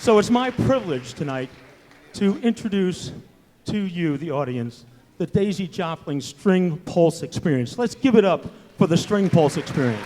So it's my privilege tonight to introduce to you, the audience, the Daisy Joplin String Pulse Experience. Let's give it up for the String Pulse Experience.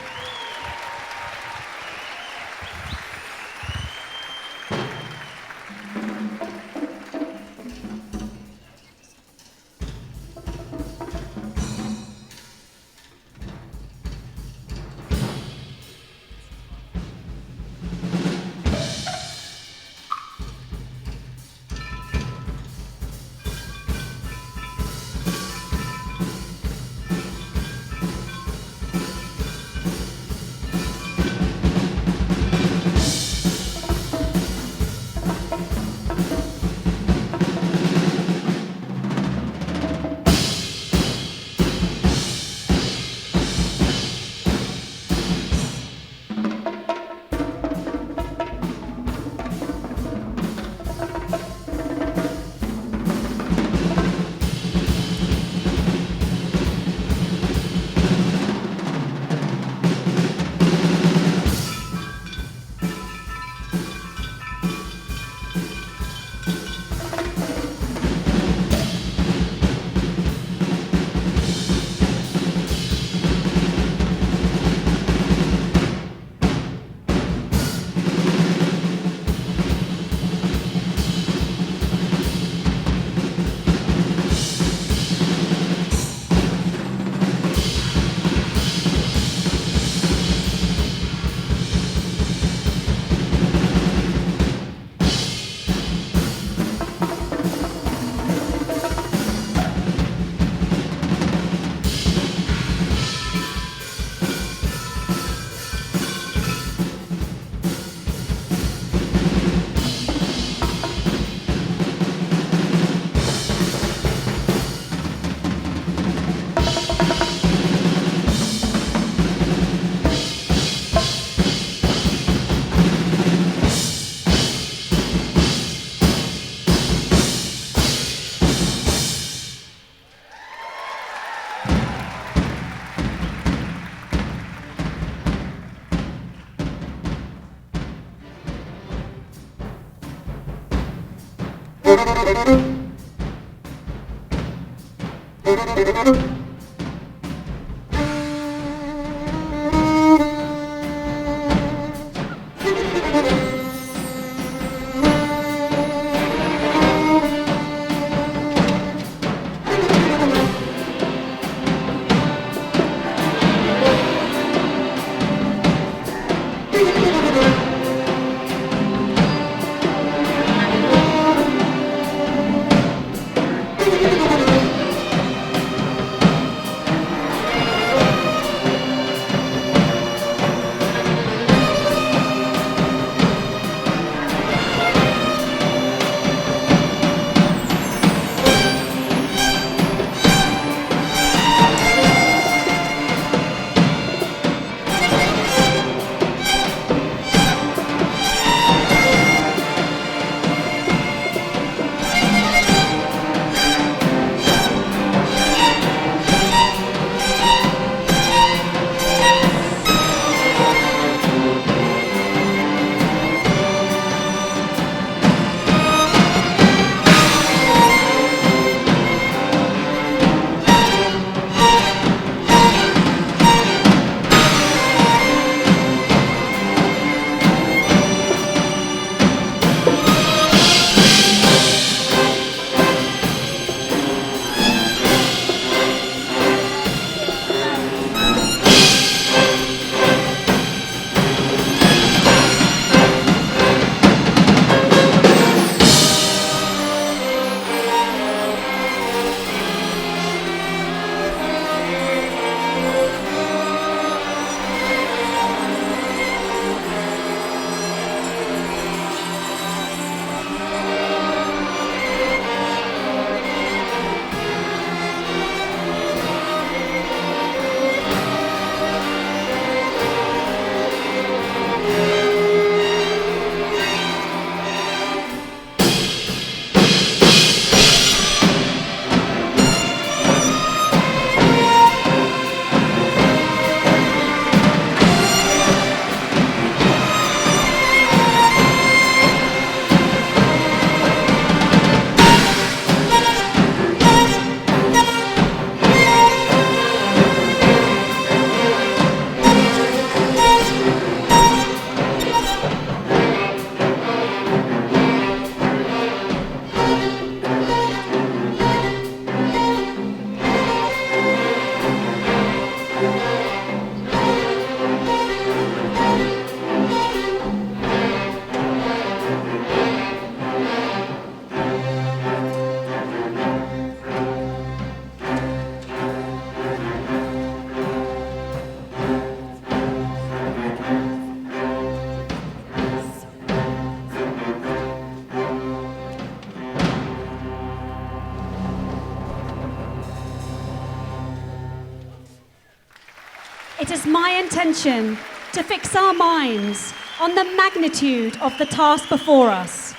it is my intention to fix our minds on the magnitude of the task before us.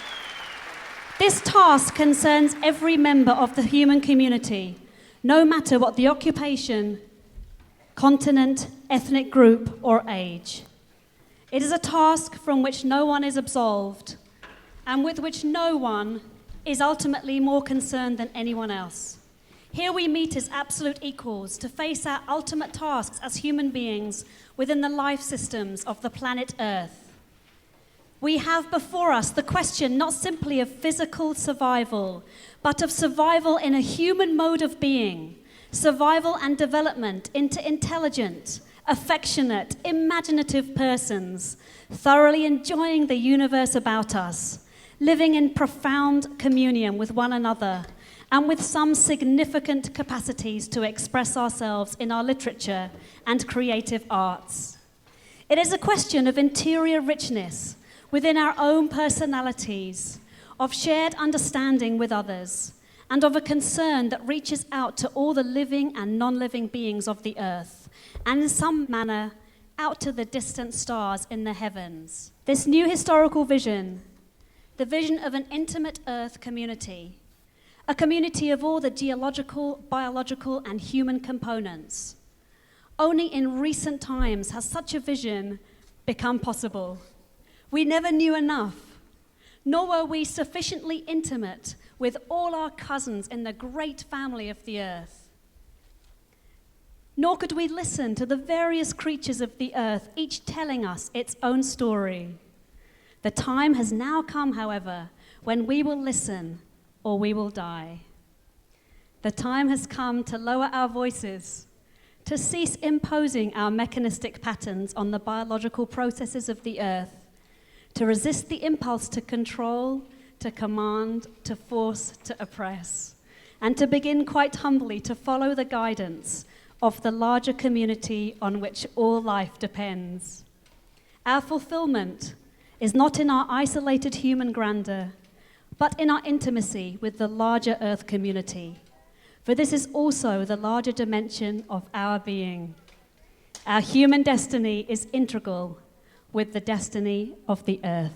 This task concerns every member of the human community, no matter what the occupation, continent, ethnic group, or age. It is a task from which no one is absolved, and with which no one is ultimately more concerned than anyone else. Here we meet as absolute equals to face our ultimate tasks as human beings within the life systems of the planet Earth. We have before us the question not simply of physical survival, but of survival in a human mode of being, survival and development into intelligent, affectionate, imaginative persons, thoroughly enjoying the universe about us, living in profound communion with one another, and with some significant capacities to express ourselves in our literature and creative arts. It is a question of interior richness within our own personalities, of shared understanding with others, and of a concern that reaches out to all the living and non-living beings of the earth, and in some manner, out to the distant stars in the heavens. This new historical vision, the vision of an intimate earth community, a community of all the geological, biological, and human components. Only in recent times has such a vision become possible. We never knew enough, nor were we sufficiently intimate with all our cousins in the great family of the earth. Nor could we listen to the various creatures of the earth, each telling us its own story. The time has now come, however, when we will listen or we will die. The time has come to lower our voices, to cease imposing our mechanistic patterns on the biological processes of the earth, to resist the impulse to control, to command, to force, to oppress, and to begin quite humbly to follow the guidance of the larger community on which all life depends. Our fulfillment is not in our isolated human grandeur, but in our intimacy with the larger earth community. For this is also the larger dimension of our being. Our human destiny is integral with the destiny of the earth.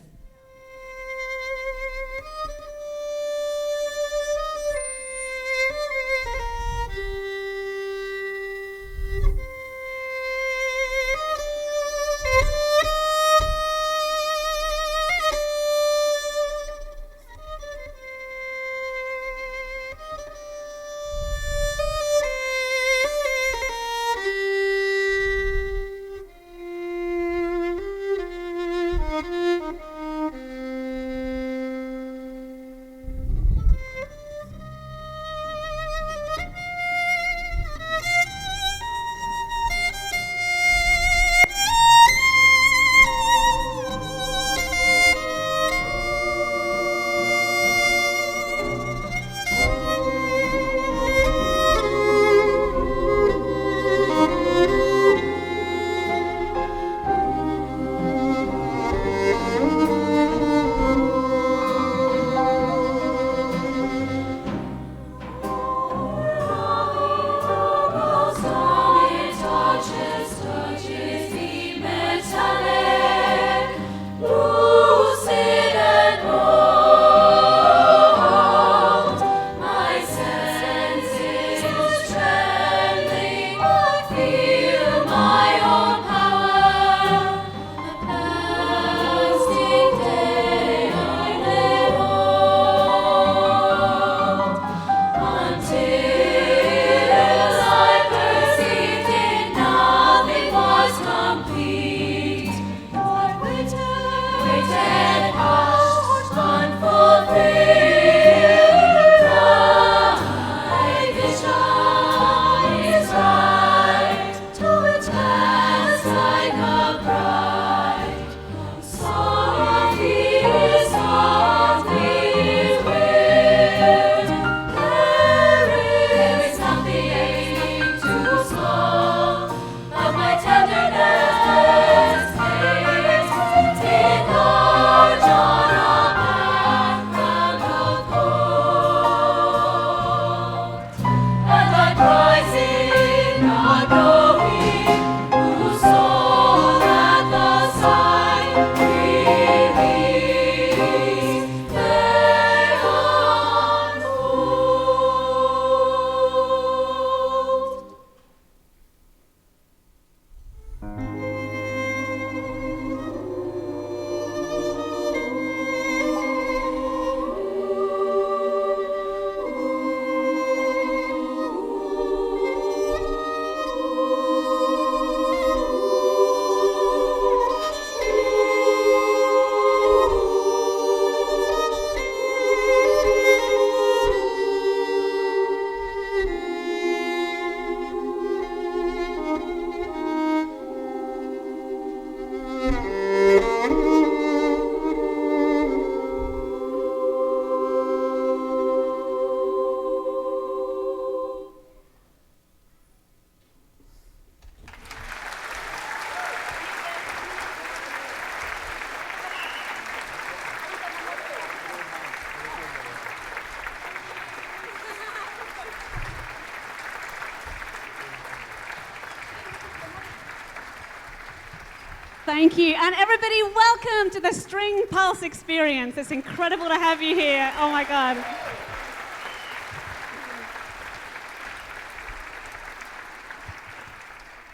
Thank you. And everybody, welcome to the String Pulse Experience. It's incredible to have you here. Oh my God.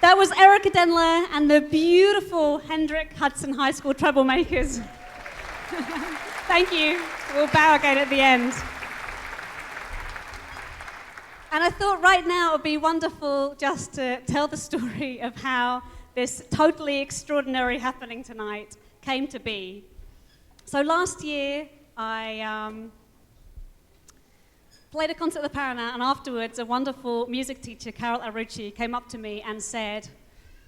That was Erica Denler and the beautiful Hendrick Hudson High School Troublemakers. Thank you. We'll bow again at the end. And I thought right now it would be wonderful just to tell the story of how this totally extraordinary happening tonight came to be. So last year, I played a concert at the Paramount, and afterwards, a wonderful music teacher, Carol Arucci, came up to me and said,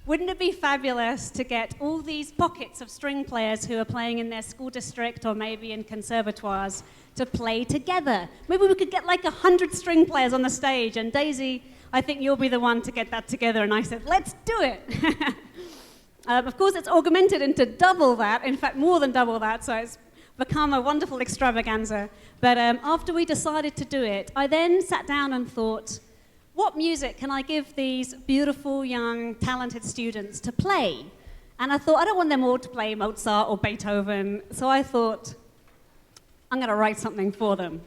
wouldn't it be fabulous to get all these pockets of string players who are playing in their school district or maybe in conservatoires to play together? Maybe we could get like 100 string players on the stage, and Daisy, I think you'll be the one to get that together. And I said, let's do it. Of course, it's augmented into double that, in fact, more than double that, so it's become a wonderful extravaganza. But after we decided to do it, I then sat down and thought, what music can I give these beautiful, young, talented students to play? And I thought, I don't want them all to play Mozart or Beethoven, so I thought, I'm going to write something for them.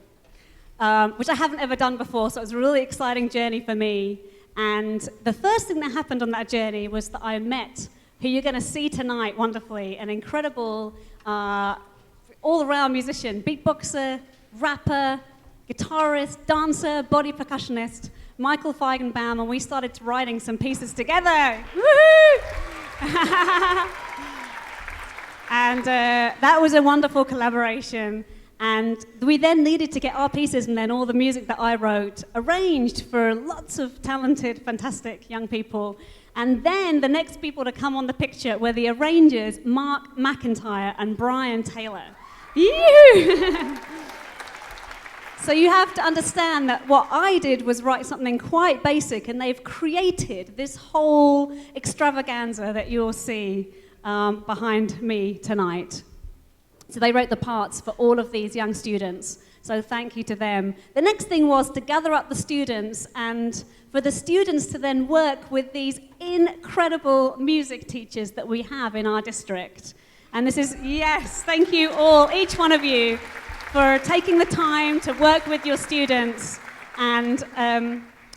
Which I haven't ever done before, so it was a really exciting journey for me. And the first thing that happened on that journey was that I met who you're going to see tonight wonderfully, an incredible all-around musician, beatboxer, rapper, guitarist, dancer, body percussionist, Michael Feigenbaum, and we started writing some pieces together. And that was a wonderful collaboration. And we then needed to get our pieces and then all the music that I wrote arranged for lots of talented, fantastic young people. And then the next people to come on the picture were the arrangers, Mark McIntyre and Brian Taylor. So you have to understand that what I did was write something quite basic, and they've created this whole extravaganza that you'll see behind me tonight. So they wrote the parts for all of these young students. So thank you to them. The next thing was to gather up the students and for the students to then work with these incredible music teachers that we have in our district. And this is, yes, thank you all, each one of you, for taking the time to work with your students. And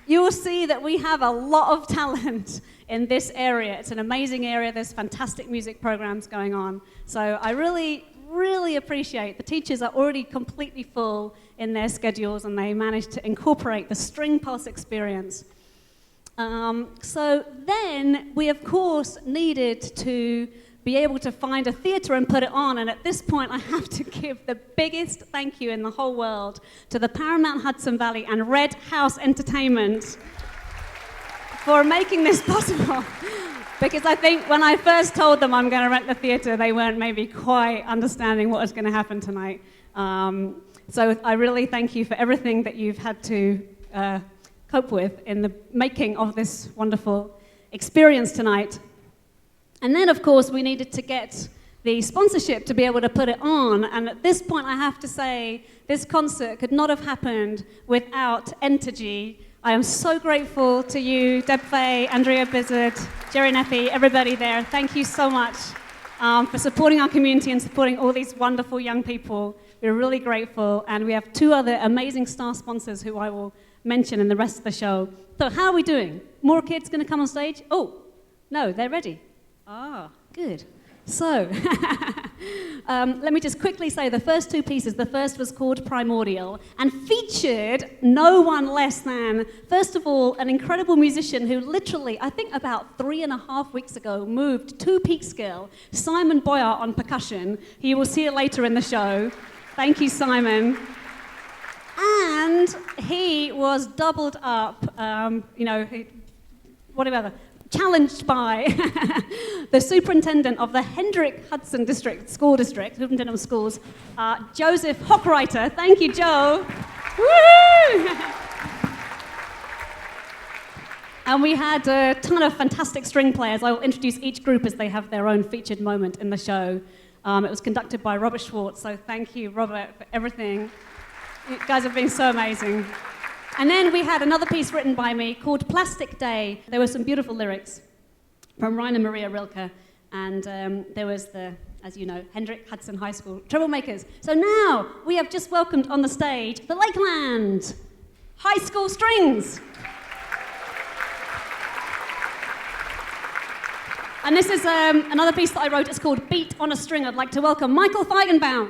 you will see that we have a lot of talent in this area. It's an amazing area. There's fantastic music programs going on. So I really appreciate the teachers are already completely full in their schedules, and they managed to incorporate the String Pulse Experience. So then we, of course, needed to be able to find a theatre and put it on, and at this point I have to give the biggest thank you in the whole world to the Paramount Hudson Valley and Red House Entertainment for making this possible. Because I think when I first told them I'm going to rent the theatre, they weren't maybe quite understanding what was going to happen tonight. So I really thank you for everything that you've had to cope with in the making of this wonderful experience tonight. And then, of course, we needed to get the sponsorship to be able to put it on. And at this point, I have to say, this concert could not have happened without Entergy. I am so grateful to you, Deb Fay, Andrea Bizzard, Jerry Neppy, everybody there. Thank you so much for supporting our community and supporting all these wonderful young people. We're really grateful. And we have two other amazing star sponsors who I will mention in the rest of the show. So how are we doing? More kids going to come on stage? Oh, no, they're ready. Ah, good. So, let me just quickly say the first two pieces. The first was called Primordial and featured no one less than, first of all, an incredible musician who literally, I think about 3.5 weeks ago, moved to Peekskill, Simon Boyer on percussion. You will see it later in the show. Thank you, Simon. And he was doubled up, challenged by the superintendent of the Hendrick Hudson School District, superintendent of schools, Joseph Hockreiter. Thank you, Joe. Woo! And we had a ton of fantastic string players. I will introduce each group as they have their own featured moment in the show. It was conducted by Robert Schwartz, so thank you, Robert, for everything. You guys have been so amazing. And then we had another piece written by me called Plastic Day. There were some beautiful lyrics from Rainer Maria Rilke. And there was as you know, Hendrick Hudson High School Troublemakers. So now we have just welcomed on the stage the Lakeland High School Strings. And this is another piece that I wrote. It's called Beat on a String. I'd like to welcome Michael Feigenbaum.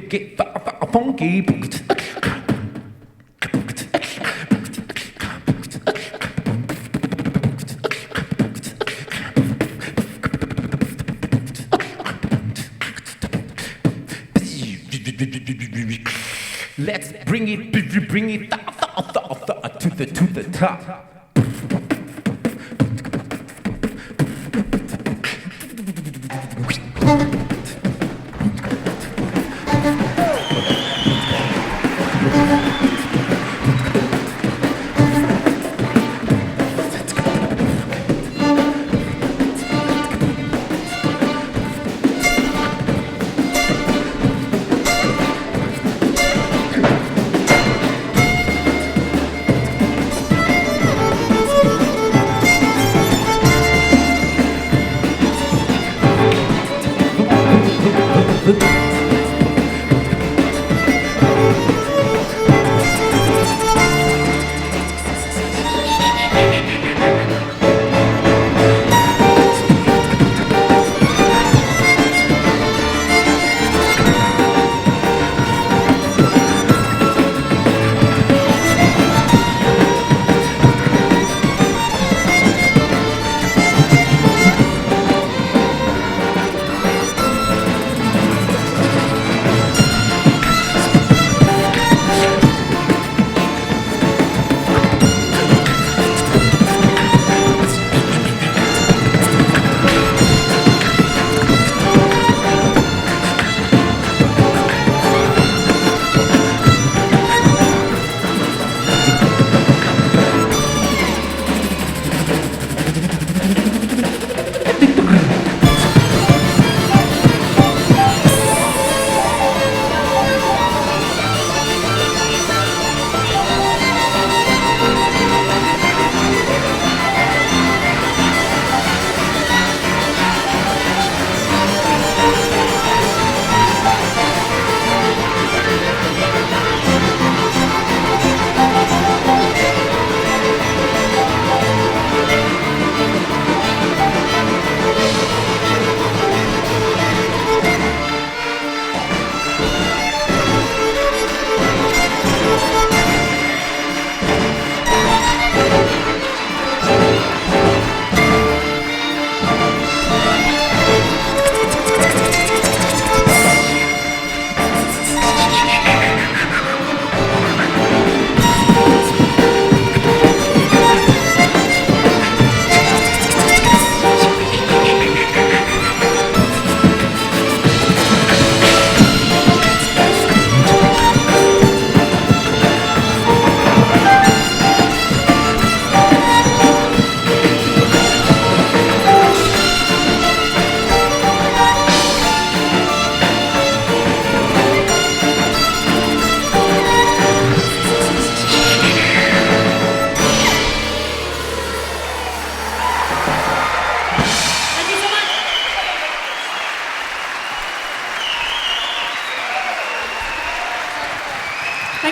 Get funky. Let's bring it to the top.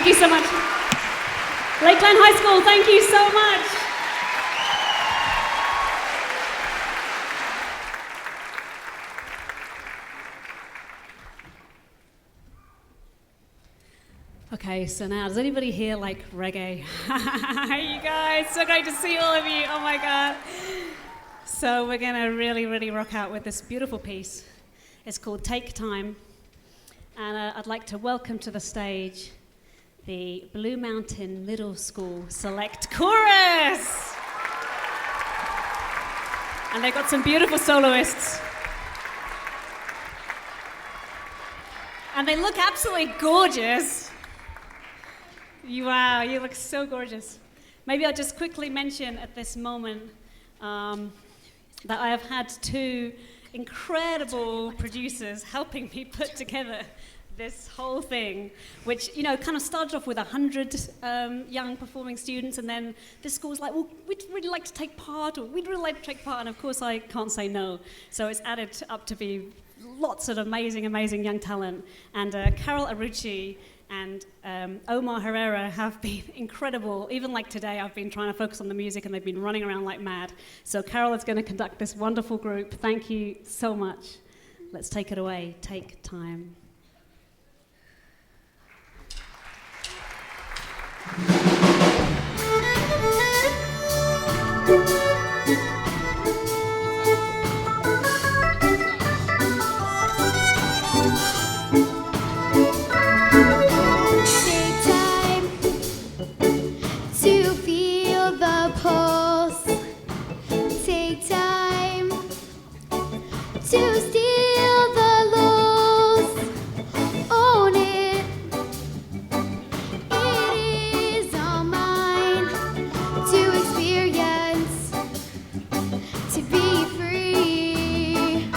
Thank you so much. Lakeland High School, thank you so much. Okay, so now, does anybody here like reggae? Hey, you guys, so great to see all of you. Oh my God. So we're gonna really rock out with this beautiful piece. It's called Take Time. And I'd like to welcome to the stage the Blue Mountain Middle School Select Chorus. And they've got some beautiful soloists. And they look absolutely gorgeous. Wow, you look so gorgeous. Maybe I'll just quickly mention at this moment that I have had two incredible producers helping me put together this whole thing, which, you know, kind of started off with 100 young performing students, and then this school was like, well, we'd really like to take part, and of course I can't say no. So it's added up to be lots of amazing young talent. And Carol Arucci and Omar Herrera have been incredible. Even like today, I've been trying to focus on the music and they've been running around like mad. So Carol is going to conduct this wonderful group. Thank you so much. Let's take it away. Take time. To steal the lost, own it. It is all mine to experience, to be free.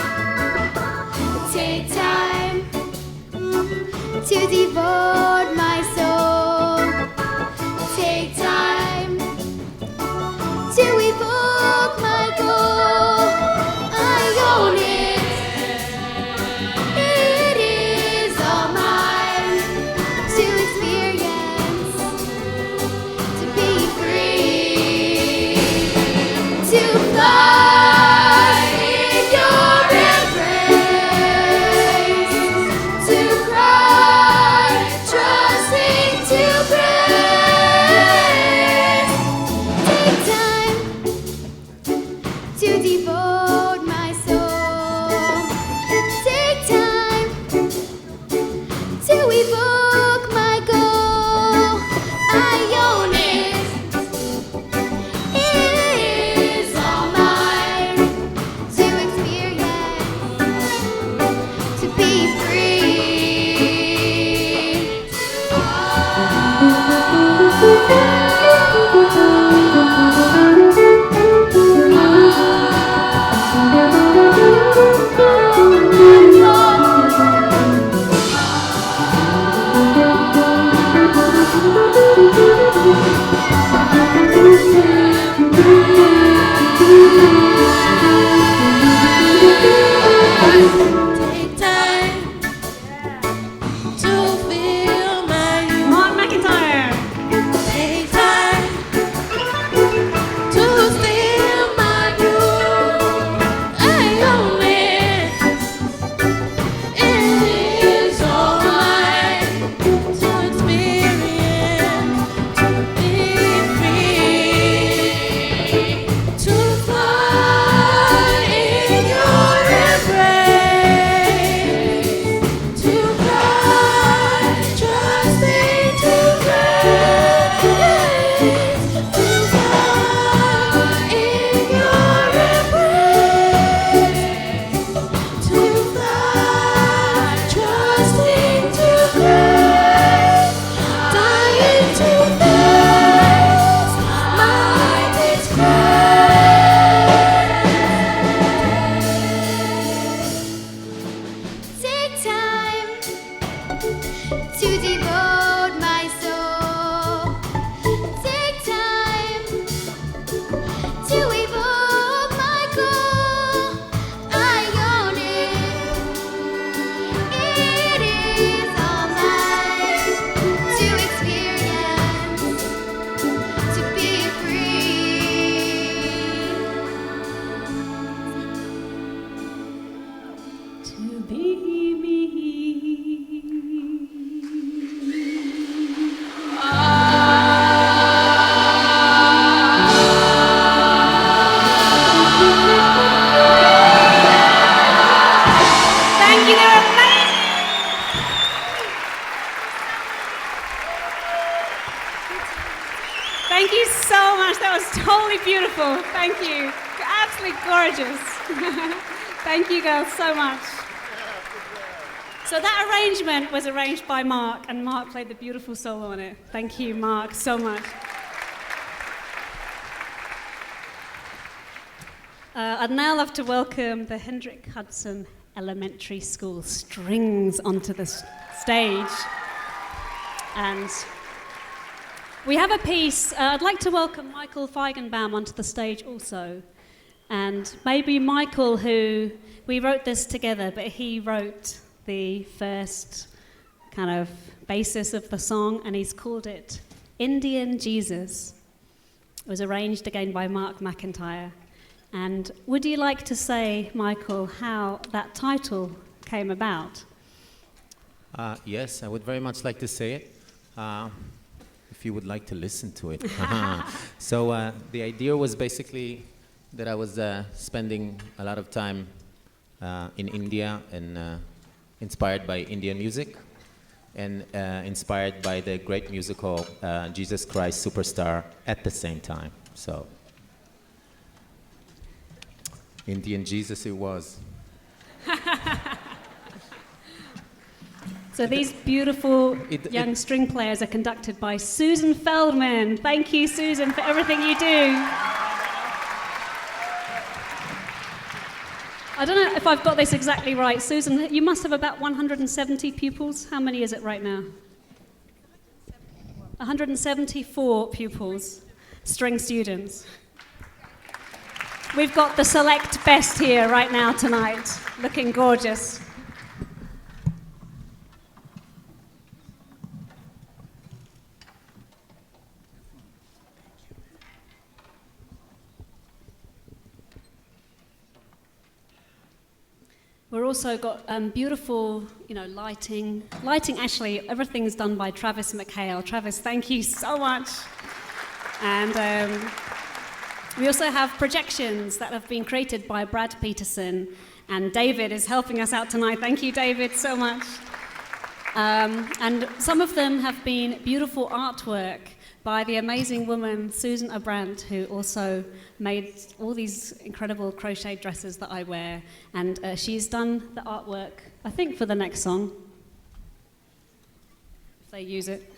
Take time to devote my soul. Take time to evoke my goal. I own it. so much. That was totally beautiful. Thank you. Absolutely gorgeous. Thank you girls so much. So that arrangement was arranged by Mark, and Mark played the beautiful solo on it. Thank you, Mark, so much. I'd now love to welcome the Hendrick Hudson Elementary School Strings onto the stage. And we have a piece. I'd like to welcome Michael Feigenbaum onto the stage also. And maybe Michael, who we wrote this together, but he wrote the first kind of basis of the song, and he's called it Indian Jesus. It was arranged again by Mark McIntyre. And would you like to say, Michael, how that title came about? Yes, I would very much like to say it, if you would like to listen to it. So the idea was basically that I was spending a lot of time in India and inspired by Indian music and inspired by the great musical Jesus Christ Superstar at the same time. So Indian Jesus it was. So these beautiful young string players are conducted by Susan Feldman. Thank you, Susan, for everything you do. I don't know if I've got this exactly right. Susan, you must have about 170 pupils. How many is it right now? 174 pupils, string students. We've got the select best here right now tonight, looking gorgeous. We've also got beautiful, lighting. Lighting, actually, everything's done by Travis McHale. Travis, thank you so much. And we also have projections that have been created by Brad Peterson, and David is helping us out tonight. Thank you, David, so much. And some of them have been beautiful artwork by the amazing woman Susan Abrandt, who also made all these incredible crochet dresses that I wear. And she's done the artwork, I think, for the next song, if they use it.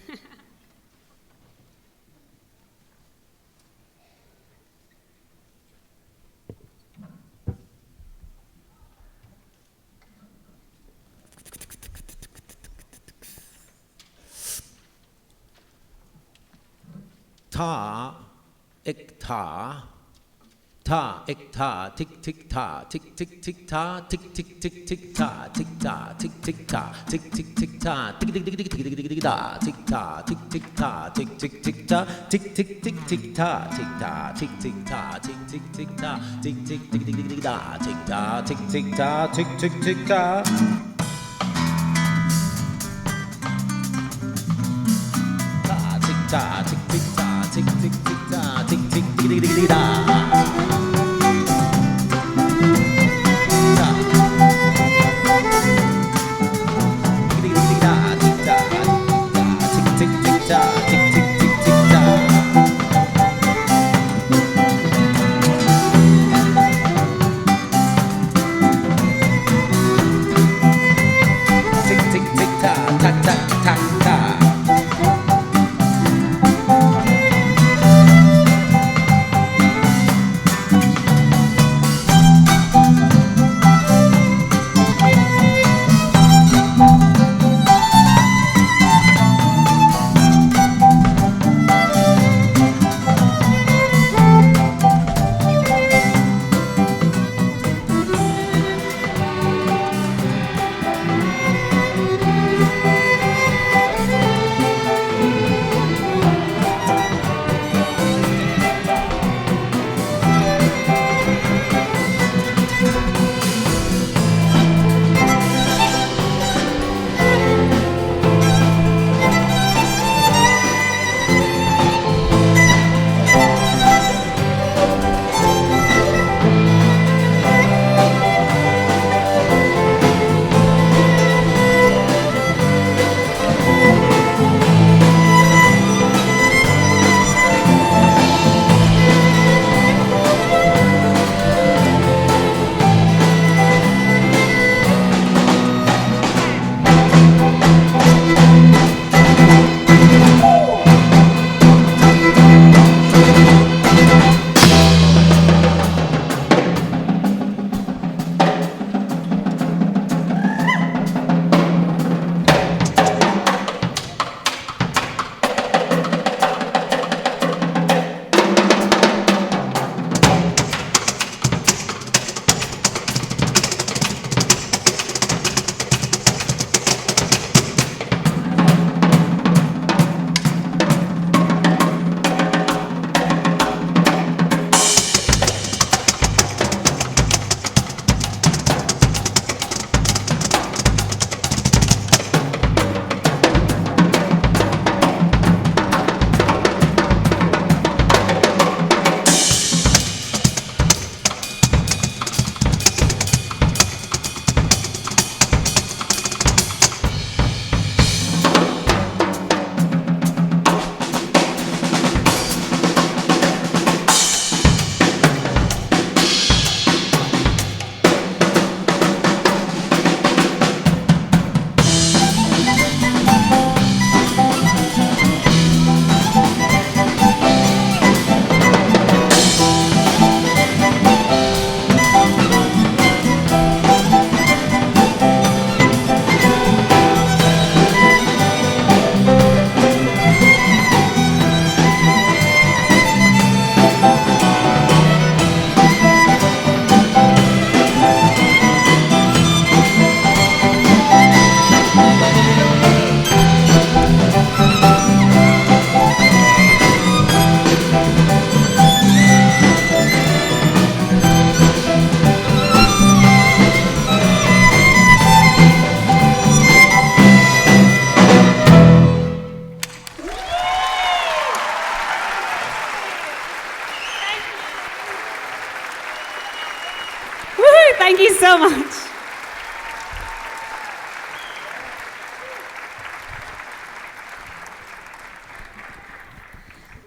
Ta, ik ta, ta, ik ta, tick tick ta, tick tick tick ta, tick tick tick tick ta, tick ta, tick tick ta, tick tick tick ta, tick tick tick tick tick tick tick ta, tick ta, tick tick ta, tick tick tick ta, tick tick tick tick ta, tick ta, tick tick ta, tick tick tick ta, tick tick tick tick tick ta, tick ta, tick tick ta, tick tick tick ta. Ta, tick tick ta, tick tick tick ta, tick tick tick tick tick ta.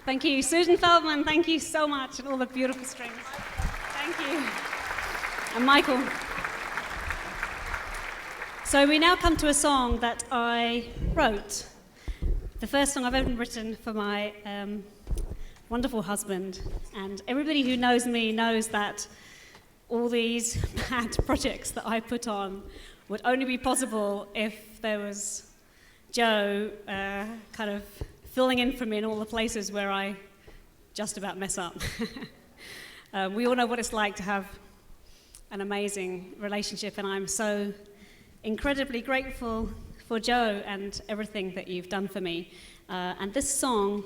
Thank you, Susan Feldman. Thank you so much, and all the beautiful strings. Thank you. And Michael. So we now come to a song that I wrote. The first song I've ever written for my wonderful husband. And everybody who knows me knows that all these bad projects that I put on would only be possible if there was Joe kind of filling in for me in all the places where I just about mess up. We all know what it's like to have an amazing relationship, and I'm so incredibly grateful for Joe and everything that you've done for me. And this song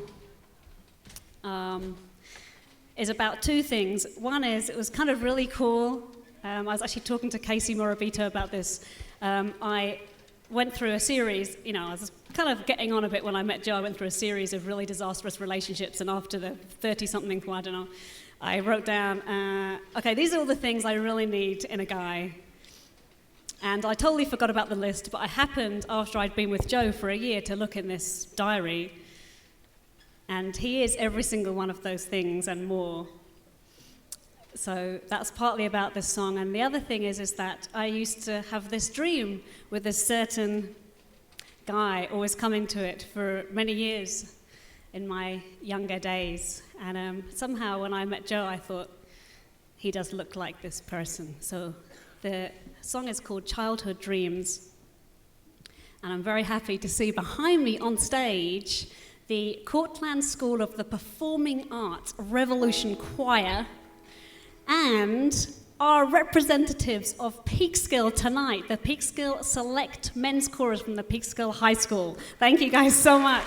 is about two things. One is, it was kind of really cool. I was actually talking to Casey Morabito about this. I went through a series, I was kind of getting on a bit when I met Joe. I went through a series of really disastrous relationships, and after the 30-something, I don't know, I wrote down, okay, these are all the things I really need in a guy. And I totally forgot about the list, but I happened, after I'd been with Joe for a year, to look in this diary, and he is every single one of those things and more. So that's partly about this song. And the other thing is that I used to have this dream with a certain guy, always coming to it for many years in my younger days. And somehow when I met Joe, I thought, he does look like this person. So the song is called Childhood Dreams. And I'm very happy to see behind me on stage the Cortland School of the Performing Arts Revolution Choir and our representatives of Peekskill tonight, the Peekskill Select Men's Chorus from the Peekskill High School. Thank you guys so much.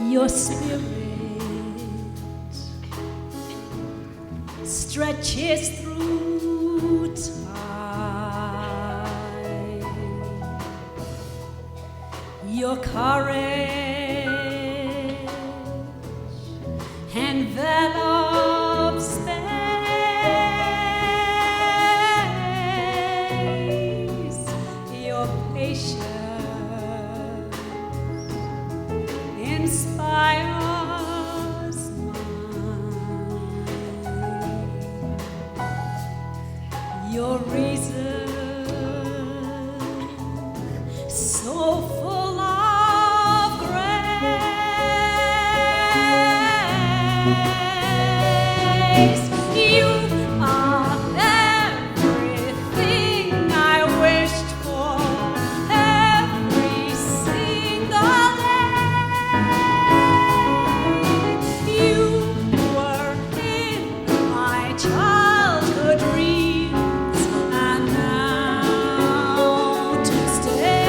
Your spirit stretches through time. Your courage envelops space. Your patience inspires mine. Your reason so full of grace. You are everything I wished for every single day. You were in my childhood dreams, and now to stay.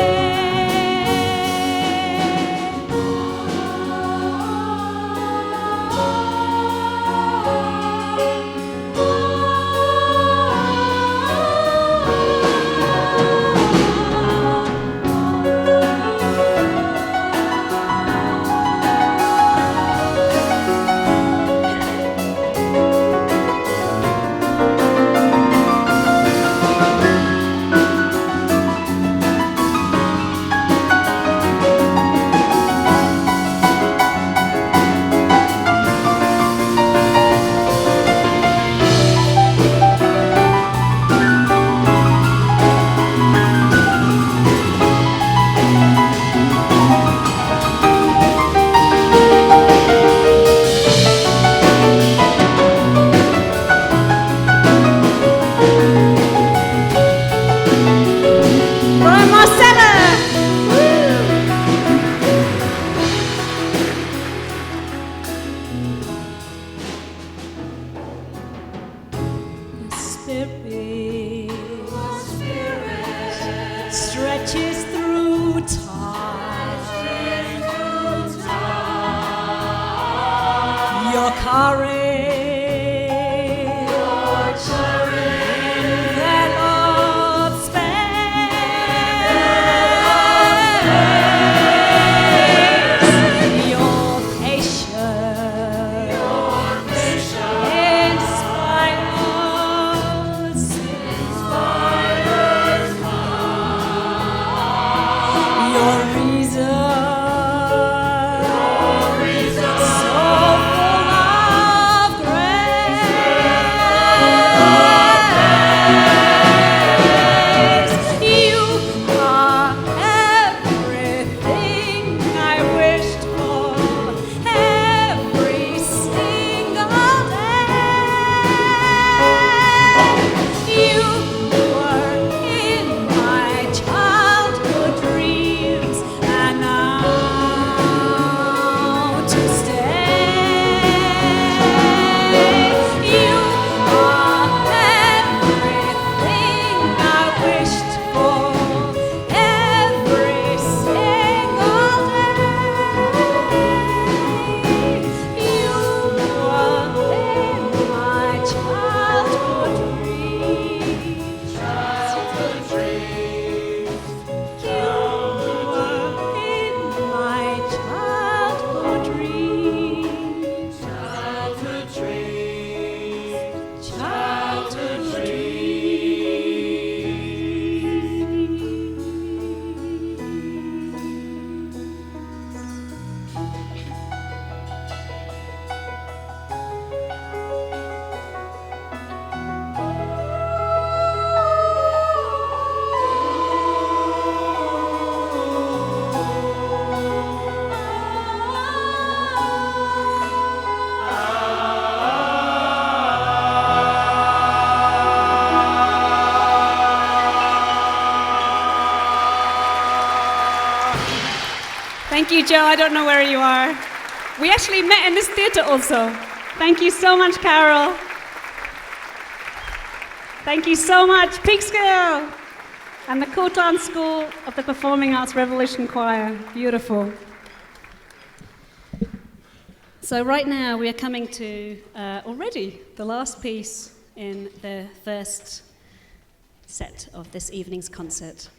your courage. The Lord spares your patience. Inspires your reason. So full of grace. You are everything I wished for every single day. You were in my childhood dreams, and now to stay. You are everything I wished for every single day. You were in my childhood dreams. You were in my childhood dreams. Childhood Thank you, Joe. I don't know where you are. We actually met in this theatre also. Thank you so much, Carol. Thank you so much, Peekskill, and the Courtauld School of the Performing Arts Revolution Choir. Beautiful. So right now we are coming to already the last piece in the first set of this evening's concert.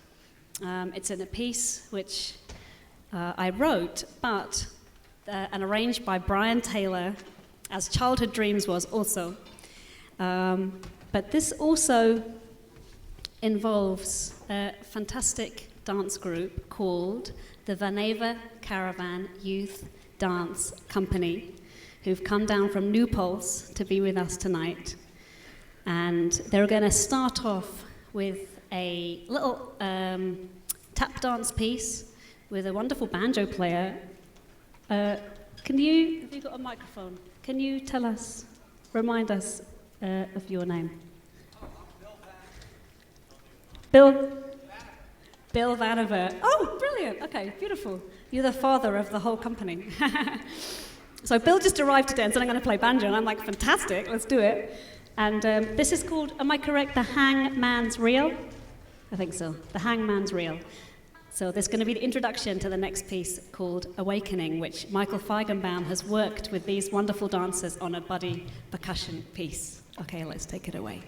It's in a piece which I wrote, but and arranged by Brian Taylor, as Childhood Dreams was also. But this also involves a fantastic dance group called the Vaneva Caravan Youth Dance Company, who've come down from New Pulse to be with us tonight. And they're going to start off with a little tap dance piece with a wonderful banjo player. Have you got a microphone? Can you tell us, remind us of your name? Bill Vannever. Oh, brilliant. Okay, beautiful. You're the father of the whole company. So Bill just arrived today and said, I'm going to play banjo. And I'm like, fantastic, let's do it. And this is called, am I correct, the Hangman's Reel? I think so, the Hangman's Reel. So there's going to be the introduction to the next piece called Awakening, which Michael Feigenbaum has worked with these wonderful dancers on a buddy percussion piece. Okay, let's take it away.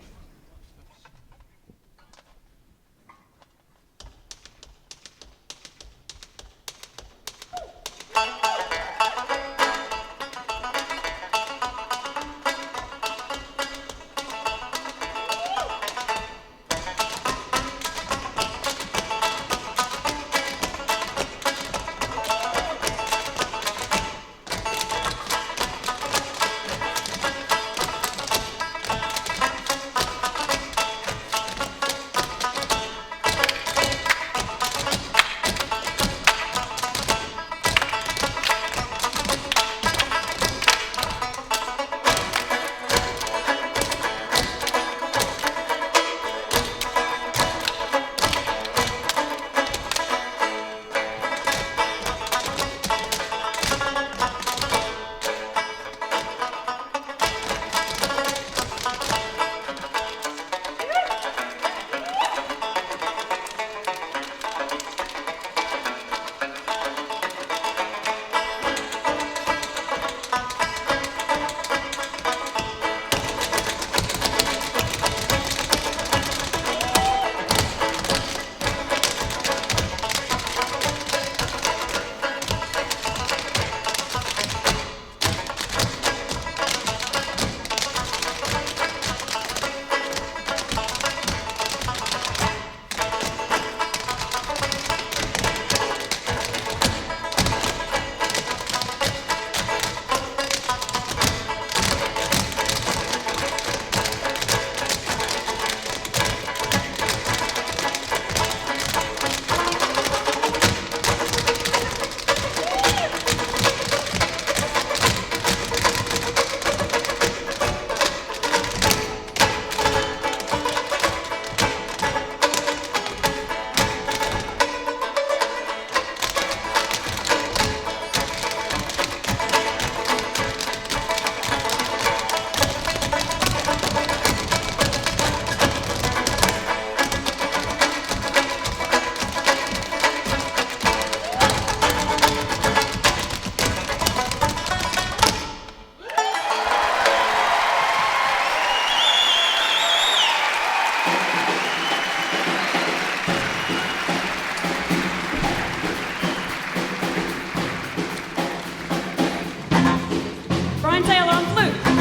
Brian Taylor on flute.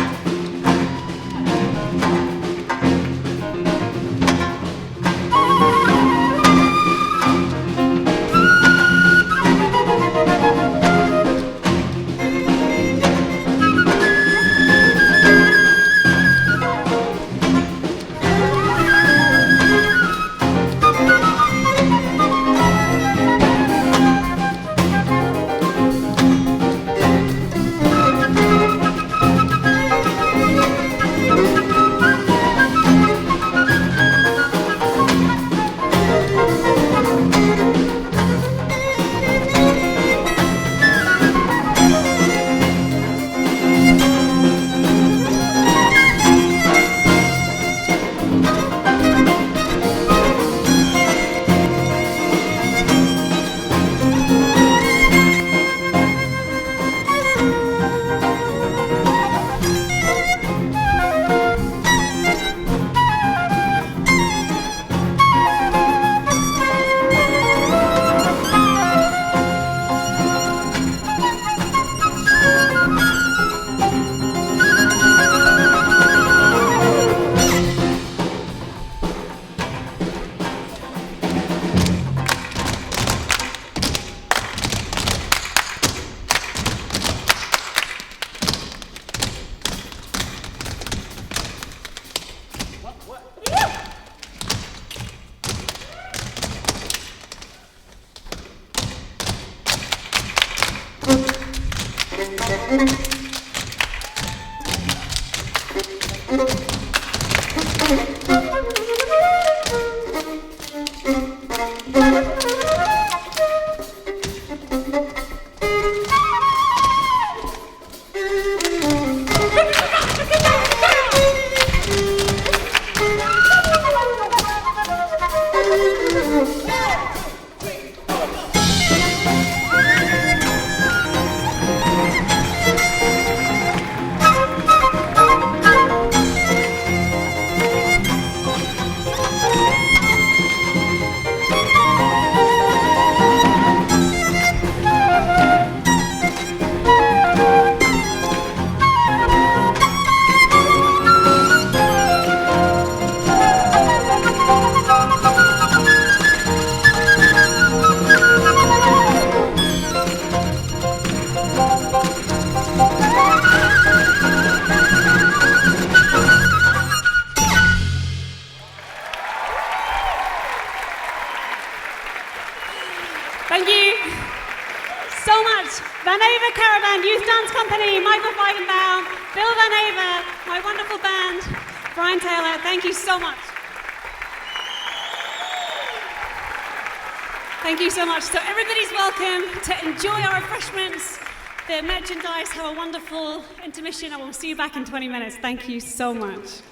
Thank you so much. Van Ava Caravan Youth Dance Company, Michael Feigenbaum, Bill Van Ava, my wonderful band, Brian Taylor, thank you so much. Thank you so much. So everybody's welcome to enjoy our refreshments, the merchandise, have a wonderful intermission, and we'll see you back in 20 minutes. Thank you so much.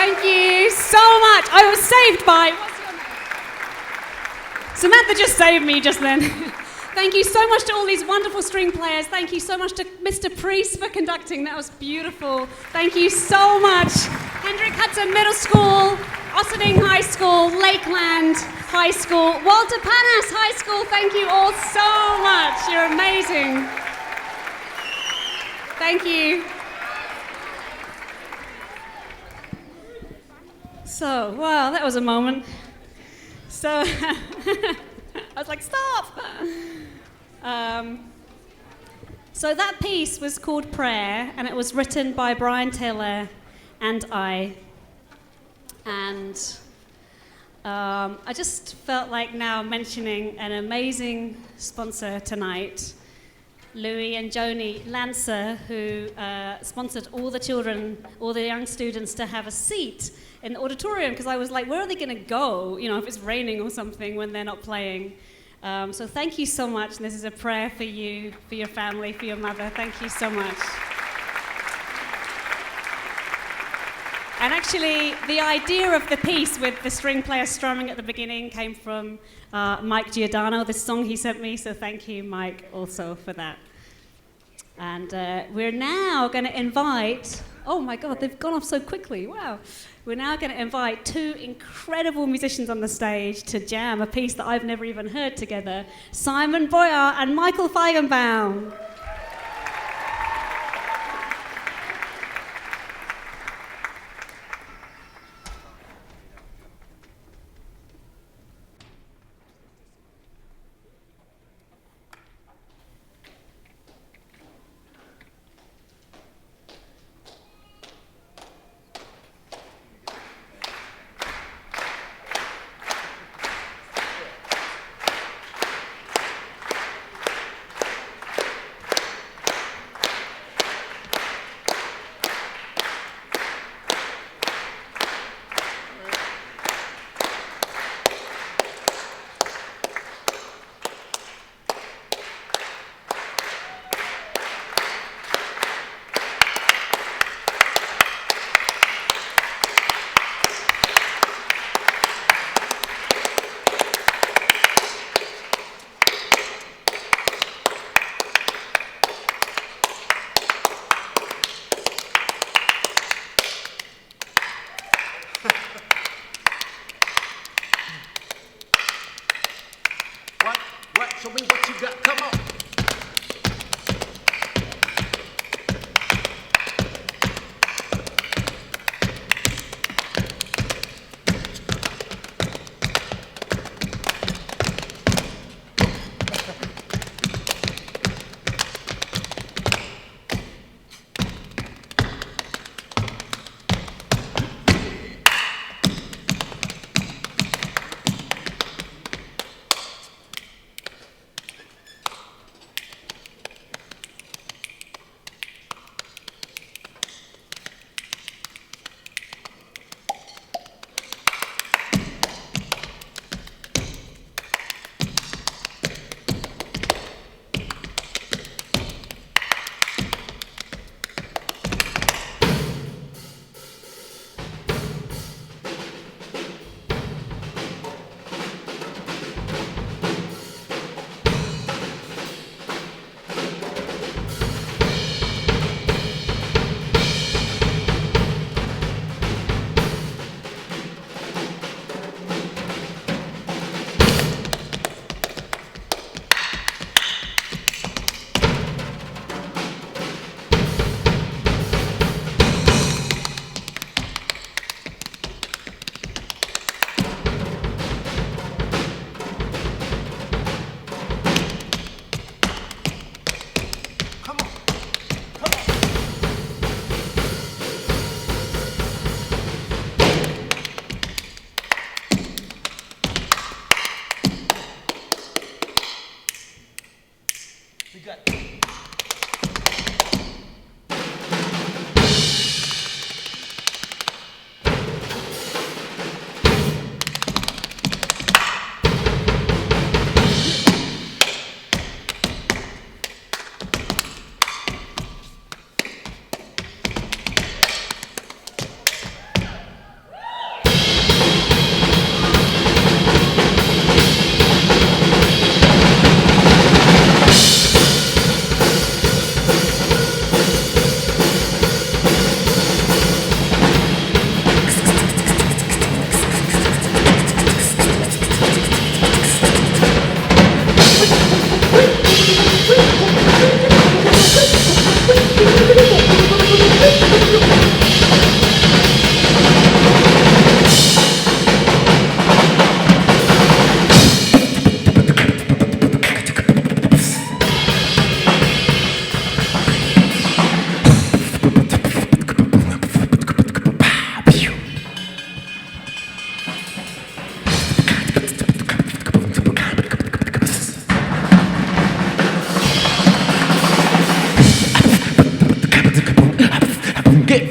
Thank you so much. I was saved by... What's your name? Samantha just saved me just then. Thank you so much to all these wonderful string players. Thank you so much to Mr. Priest for conducting. That was beautiful. Thank you so much. Hendrick Hudson Middle School, Ossining High School, Lakeland High School, Walter Panas High School. Thank you all so much. You're amazing. Thank you. So, wow, that was a moment. So, I was like, stop! So that piece was called Prayer, and it was written by Brian Taylor and I. And I just felt like now mentioning an amazing sponsor tonight, Louis and Joni Lancer, who sponsored all the children, all the young students to have a seat in the auditorium, because I was like, where are they going to go, you know, if it's raining or something when they're not playing? So thank you so much, and this is a prayer for you, for your family, for your mother. Thank you so much. And actually, the idea of the piece with the string player strumming at the beginning came from Mike Giordano, this song he sent me, so thank you, Mike, also for that. And we're now going to invite, oh my God, they've gone off so quickly, wow. We're now going to invite two incredible musicians on the stage to jam a piece that I've never even heard together, Simon Boyer and Michael Feigenbaum. Show me what you got. Come on.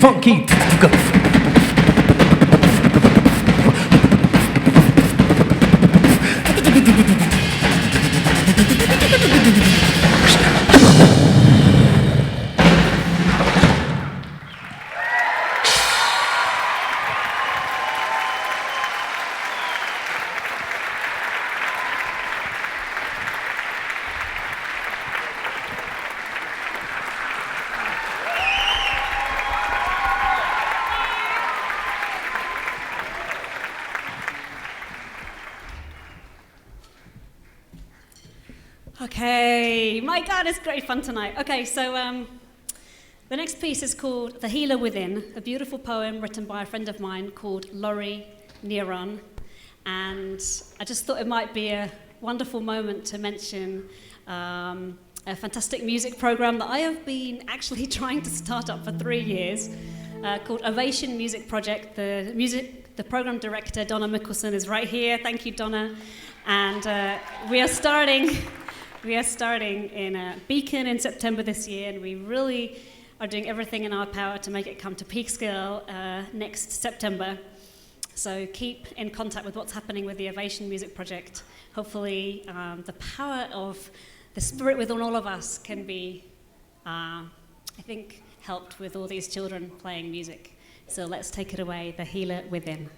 funky. Okay, my God, it's great fun tonight. Okay, so the next piece is called The Healer Within, a beautiful poem written by a friend of mine called Laurie Neron. And I just thought it might be a wonderful moment to mention a fantastic music program that I have been actually trying to start up for 3 years called Ovation Music Project. The program director, Donna Mickelson, is right here. Thank you, Donna. And we are starting in Beacon in September this year, and we really are doing everything in our power to make it come to peak scale next September. So keep in contact with what's happening with the Ovation Music Project. Hopefully the power of the spirit within all of us can be, I think, helped with all these children playing music. So let's take it away, The Healer Within.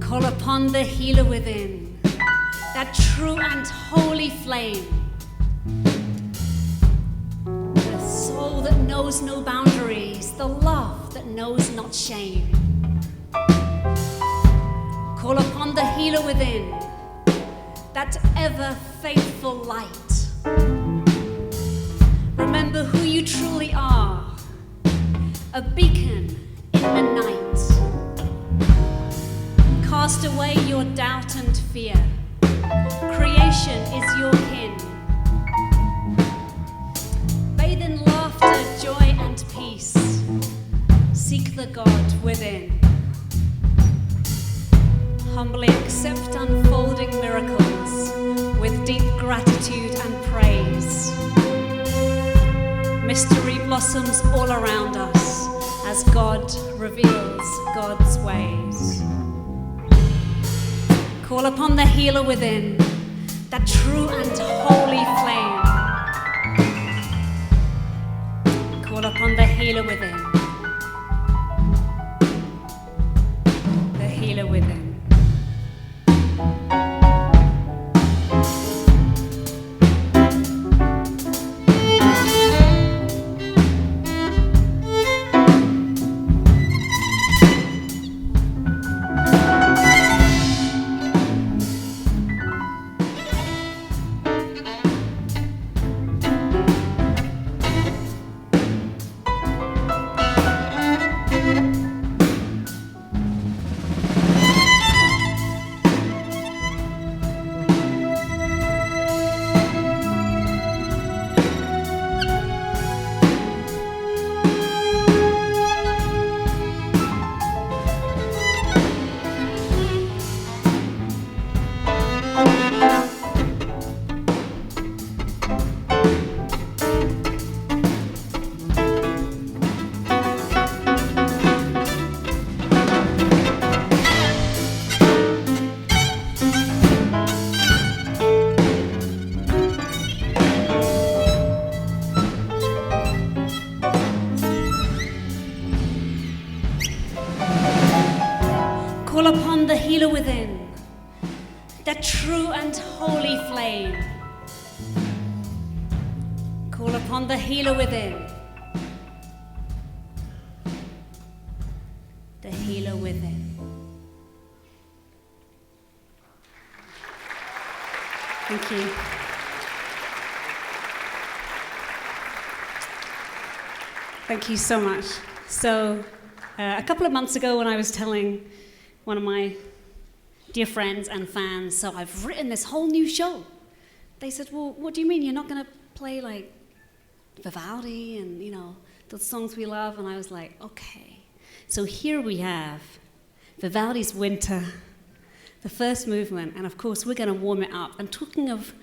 Call upon the healer within, that true and holy flame, the soul that knows no boundaries, the love that knows not shame. Call upon the healer within, that ever faithful light. Remember who you truly are, a beacon in the night. Cast away your doubt and fear. Creation is your kin. Bathe in laughter, joy, and peace. Seek the God within. Humbly accept unfolding miracles with deep gratitude and praise. Mystery blossoms all around us as God reveals God's ways. Call upon the healer within, that true and holy flame. Call upon the healer within, the healer within. Call upon the healer within, that true and holy flame. Call upon the healer within, the healer within. Thank you. Thank you so much. So, a couple of months ago when I was telling one of my dear friends and fans, so I've written this whole new show. They said, well, what do you mean? You're not going to play like Vivaldi and, you know, those songs we love? And I was like, okay. So here we have Vivaldi's Winter, the first movement, and of course we're going to warm it up. And talking of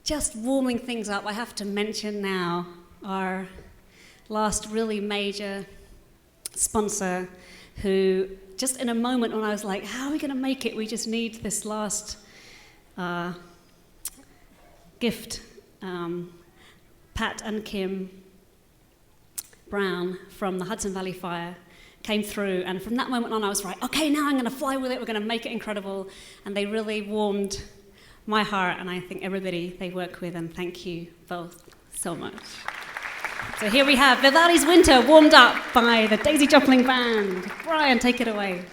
just warming things up, I have to mention now our last really major sponsor who, just in a moment when I was like, how are we going to make it? We just need this last gift. Pat and Kim Brown from the Hudson Valley Fire came through, and from that moment on I was right, okay, now I'm going to fly with it, we're going to make it incredible. And they really warmed my heart, and I think everybody they work with, and thank you both so much. So here we have Vivaldi's Winter, warmed up by the Daisy Joplin Band. Brian, take it away.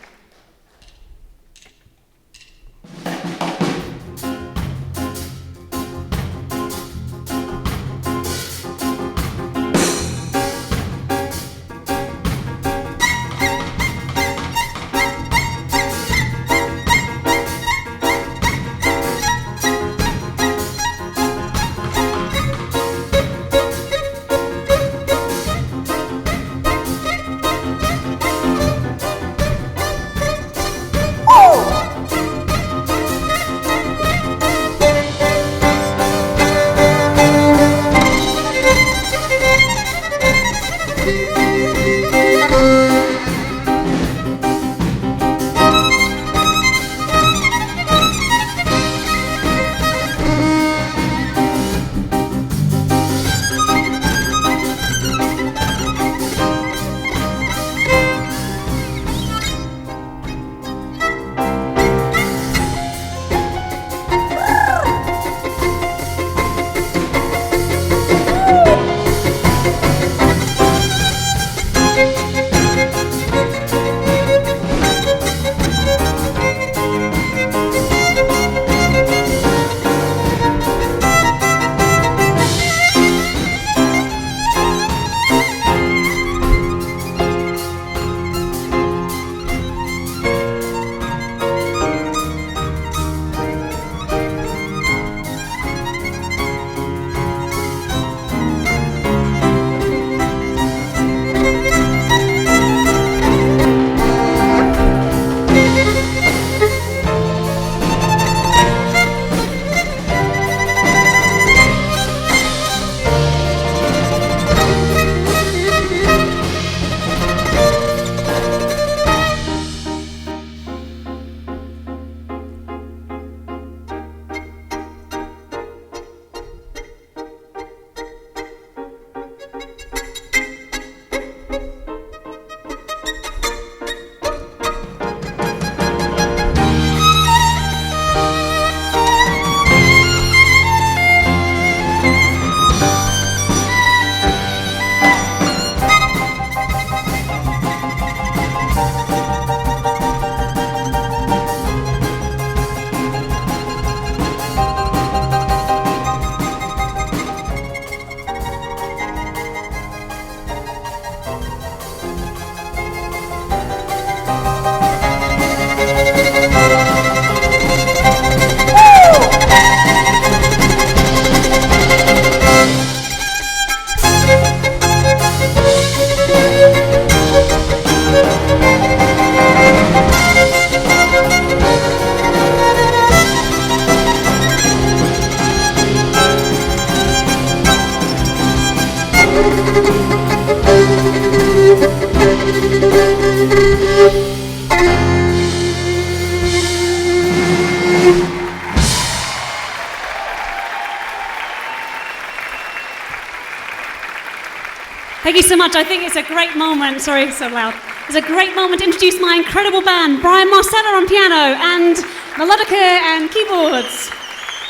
Thank you so much. I think it's a great moment. Sorry, it's so loud. It's a great moment to introduce my incredible band, Brian Marcella on piano and melodica and keyboards.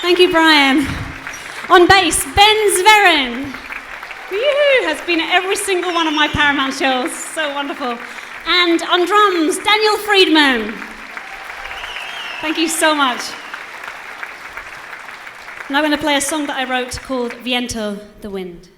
Thank you, Brian. On bass, Ben Zverin. Woo-hoo, has been at every single one of my Paramount shows. So wonderful. And on drums, Daniel Friedman. Thank you so much. And I'm going to play a song that I wrote called Viento, the Wind.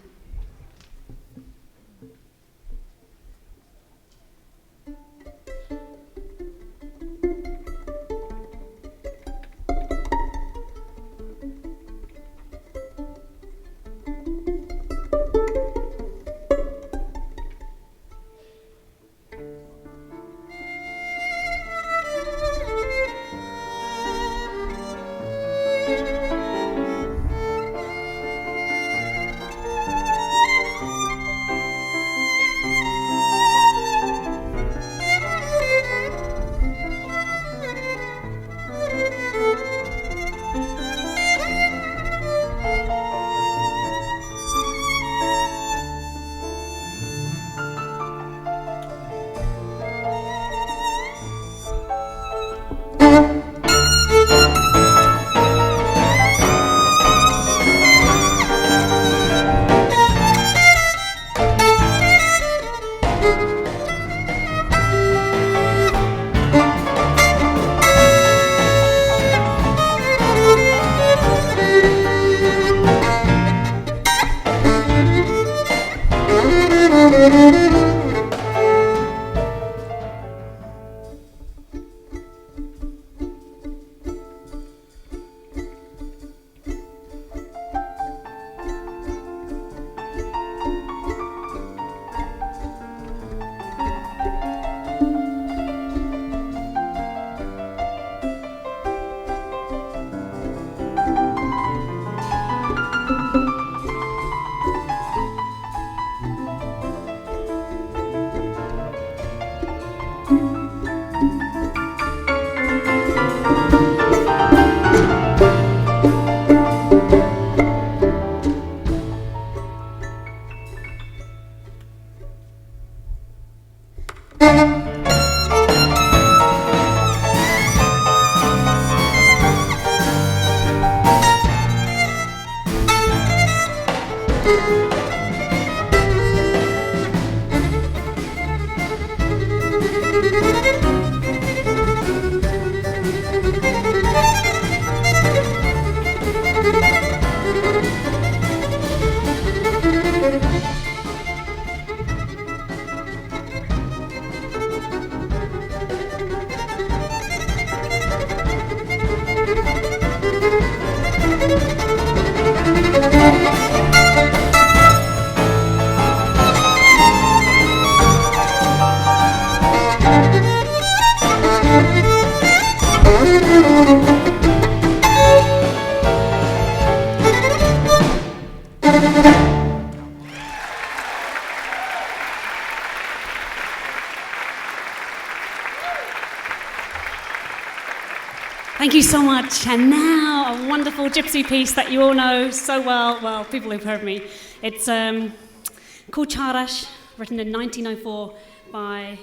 Thank you so much. And now a wonderful gypsy piece that you all know so well, people who've heard me. It's called Charash, written in 1904 by,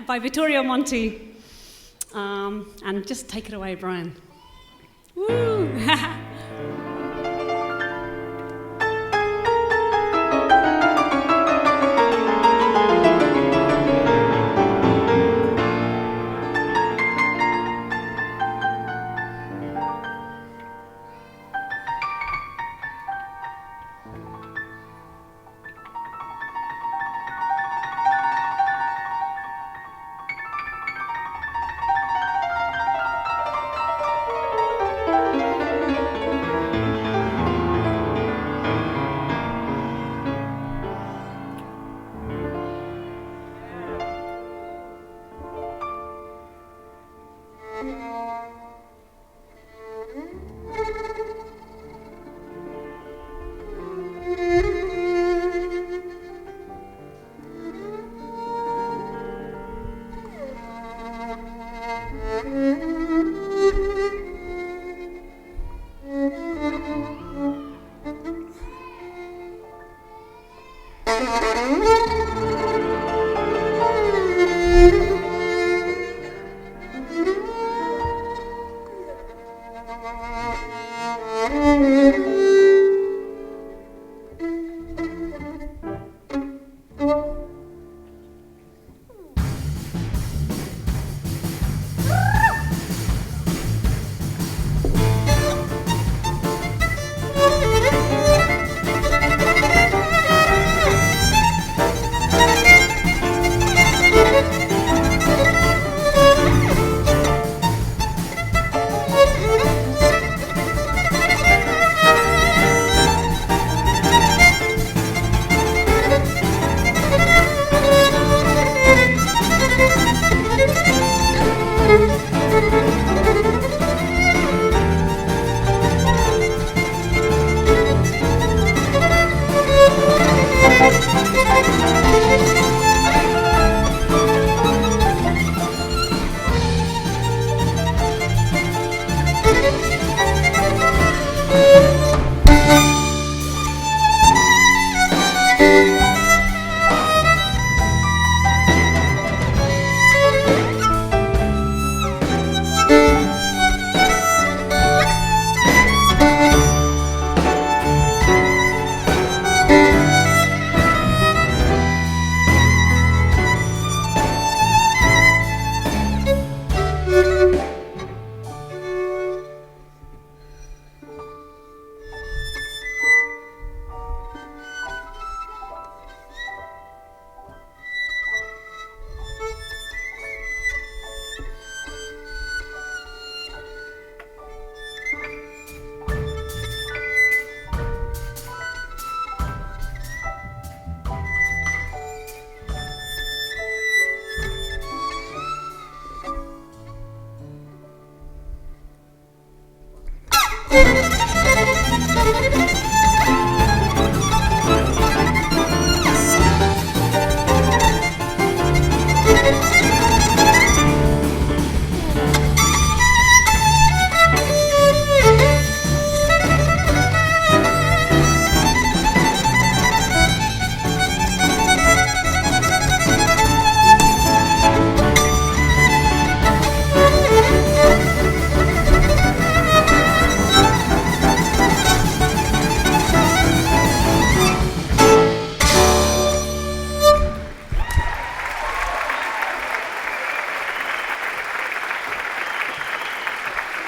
by Vittorio Monti. And just take it away, Brian. Woo!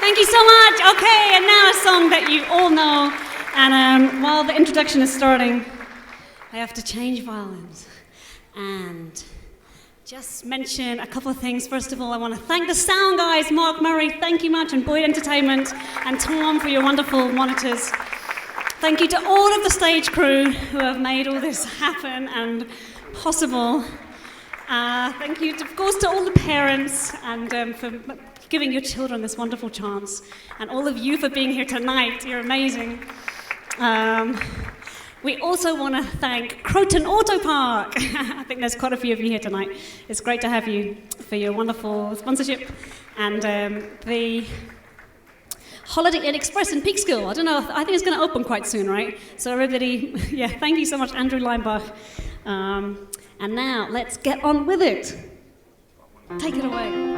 Thank you so much. Okay, and now a song that you all know. And while the introduction is starting, I have to change violins and just mention a couple of things. First of all, I want to thank the sound guys, Mark Murray, thank you much, and Boyd Entertainment, and Tom for your wonderful monitors. Thank you to all of the stage crew who have made all this happen and possible. Thank you, of course, to all the parents and for giving your children this wonderful chance, and all of you for being here tonight. You're amazing. We also want to thank Croton Auto Park. I think there's quite a few of you here tonight. It's great to have you for your wonderful sponsorship. And the Holiday Inn Express in Peekskill. I don't know, I think it's going to open quite soon, right? So everybody, yeah, thank you so much, Andrew Leinbach. And now, let's get on with it. Take it away.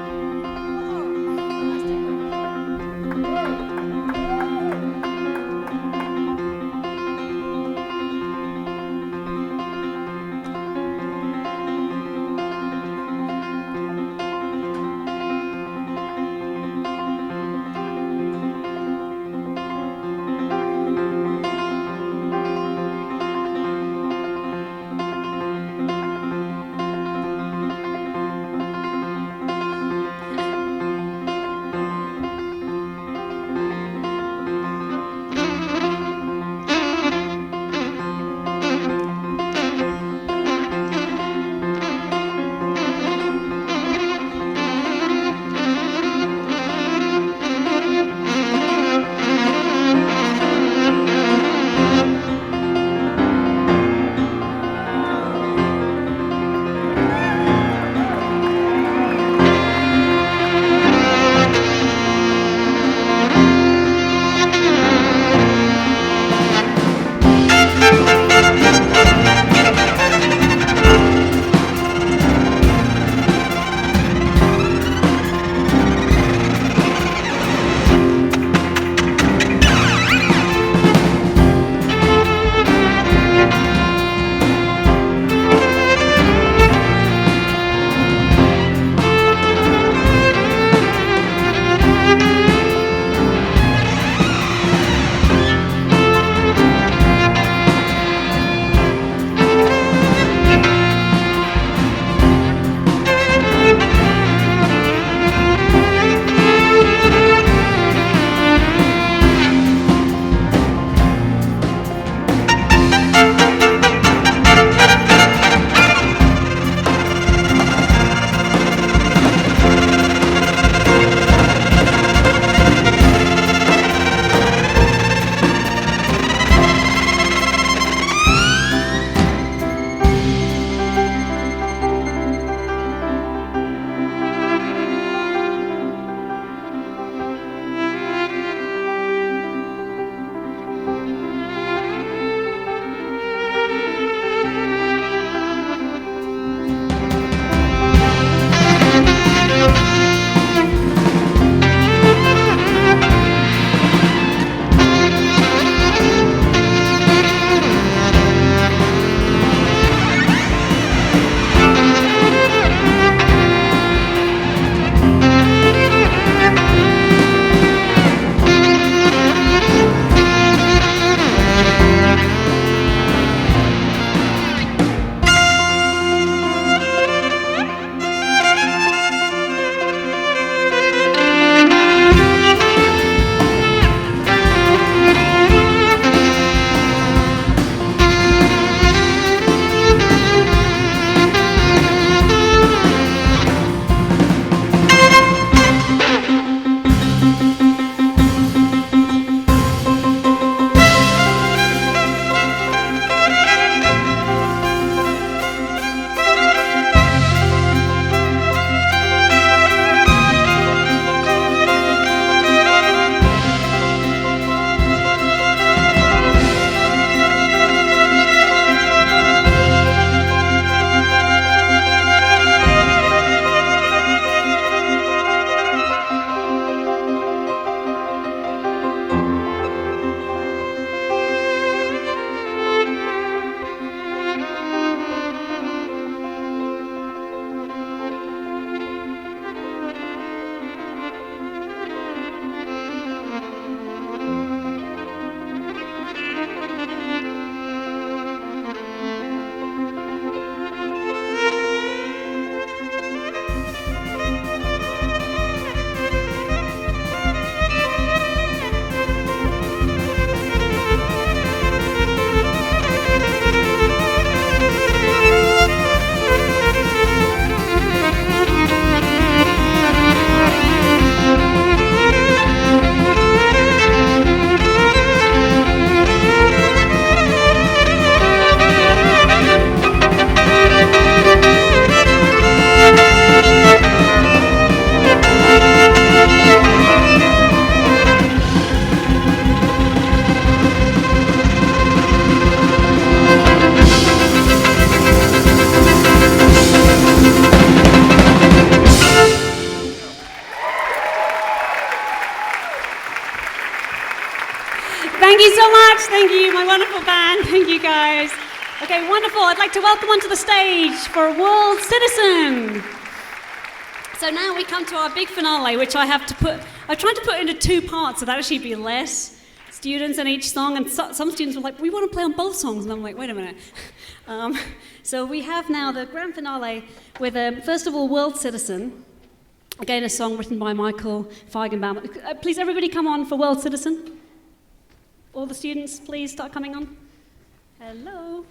Thank you so much. Thank you, my wonderful band. Thank you, guys. Okay, wonderful. I'd like to welcome onto the stage for World Citizen. So now we come to our big finale, which I tried to put into 2 parts so that actually be less students in each song. And some students were like, we want to play on both songs. And I'm like, wait a minute. So we have now the grand finale with, first of all, World Citizen. Again, a song written by Michael Feigenbaum. Please, everybody come on for World Citizen. All the students, please start coming on. Hello.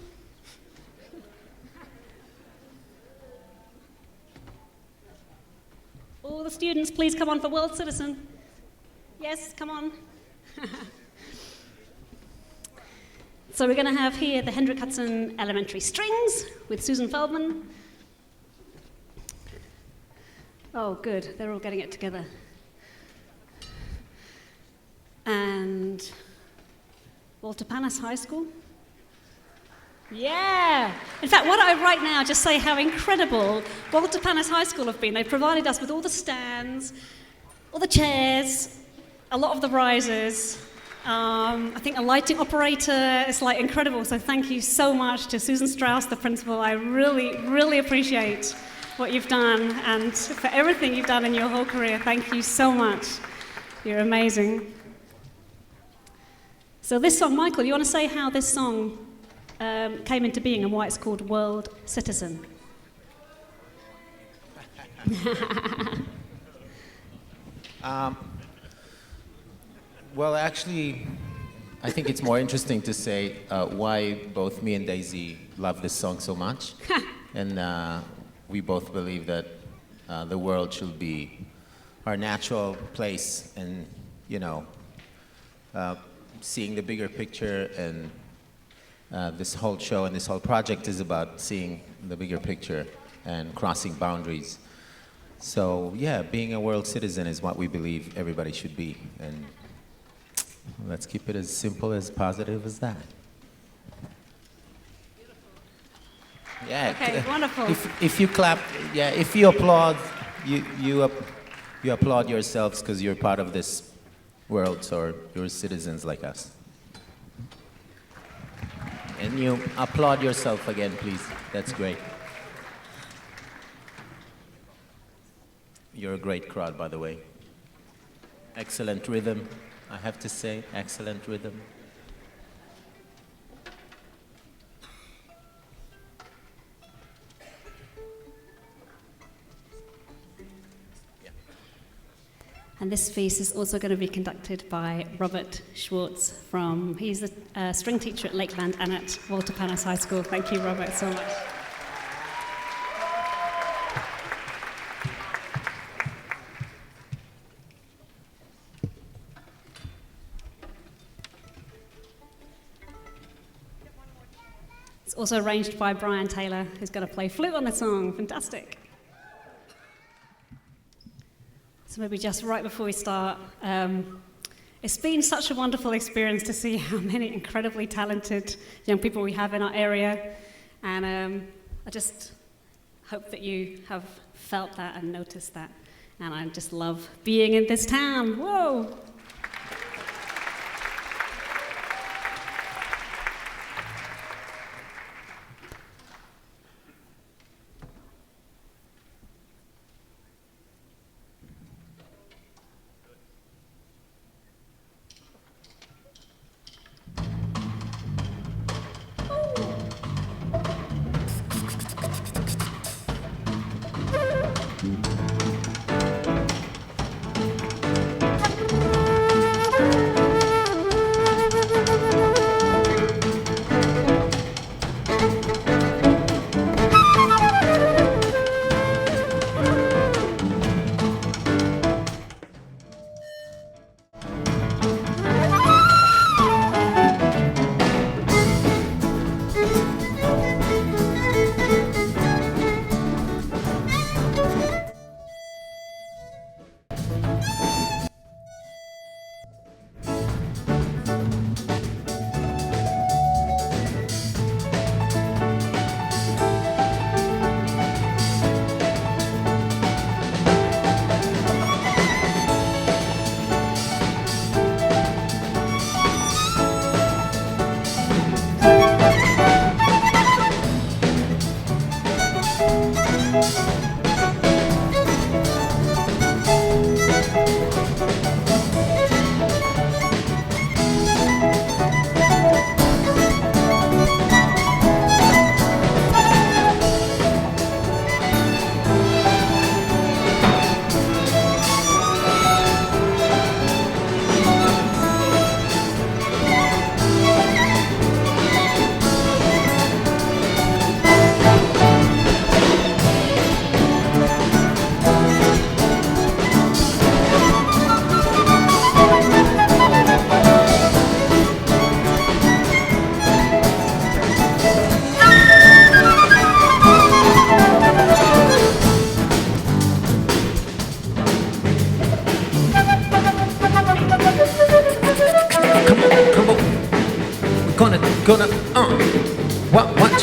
All the students, please come on for World Citizen. Yes, come on. So we're going to have here the Hendrik Hudson Elementary Strings with Susan Feldman. Oh, good. They're all getting it together. And Walter Panas High School. Yeah! In fact, why don't I right now just say how incredible Walter Panas High School have been. They've provided us with all the stands, all the chairs, a lot of the risers. I think a lighting operator is like incredible. So thank you so much to Susan Strauss, the principal. I really, really appreciate what you've done and for everything you've done in your whole career. Thank you so much. You're amazing. So this song, Michael, you want to say how this song came into being and why it's called World Citizen? Well, actually, I think it's more interesting to say why both me and Daisy love this song so much. And we both believe that the world should be our natural place and, you know, seeing the bigger picture. And this whole show and this whole project is about seeing the bigger picture and crossing boundaries. So, yeah, being a world citizen is what we believe everybody should be. And let's keep it as simple, as positive as that. Yeah. Okay, wonderful. If you clap, yeah, if you applaud, you applaud yourselves because you're part of this world, so you're citizens like us. And you applaud yourself again, please. That's great. You're a great crowd, by the way. Excellent rhythm. I have to say, excellent rhythm. And this piece is also going to be conducted by Robert Schwartz he's a string teacher at Lakeland and at Walter Panas High School. Thank you, Robert, so much. It's also arranged by Brian Taylor, who's going to play flute on the song. Fantastic. So maybe just right before we start, it's been such a wonderful experience to see how many incredibly talented young people we have in our area. And I just hope that you have felt that and noticed that. And I just love being in this town. Whoa!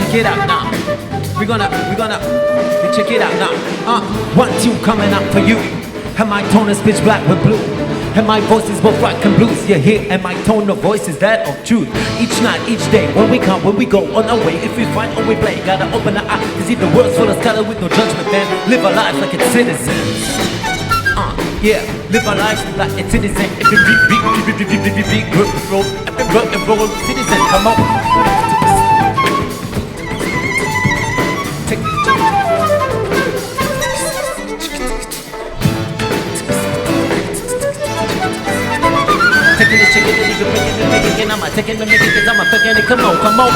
check it out now. We're gonna check it out now. 1, 2 coming up for you. And my tone is pitch black with blue. And my voice is both rock and blues. You hear? And my tone of voice is that of truth. Each night, each day, when we come, when we go on our way. If we find or we play, gotta open our eyes to see the world's full of scholar with no judgment. Then live our lives like it's citizens. Yeah, live our lives like it's citizens. Every beat, rock and roll, citizen, come on. Taking it, shaking it, even making it, making it. I'm not taking it, making it, 'cause I'm not fucking it. Come on, come on.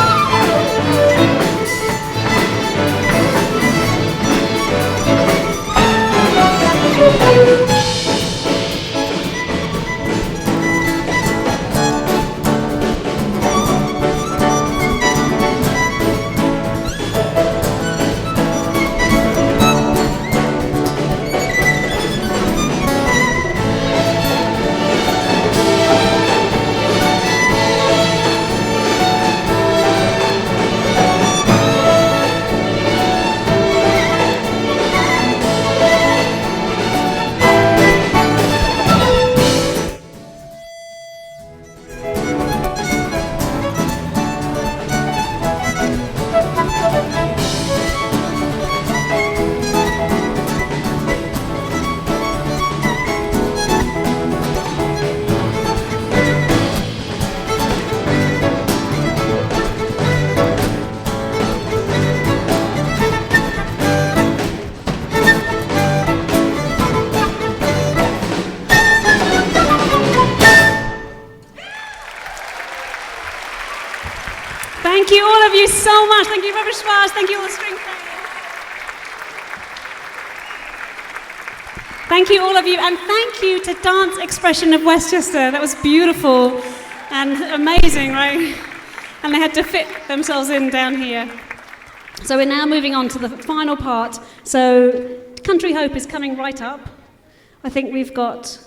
Thank you, all of you, so much. Thank you, Robert Schwarz. Thank you, all the string players. Thank you, all of you. And thank you to Dance Expression of Westchester. That was beautiful and amazing, right? And they had to fit themselves in down here. So we're now moving on to the final part. So Country Hope is coming right up. I think we've got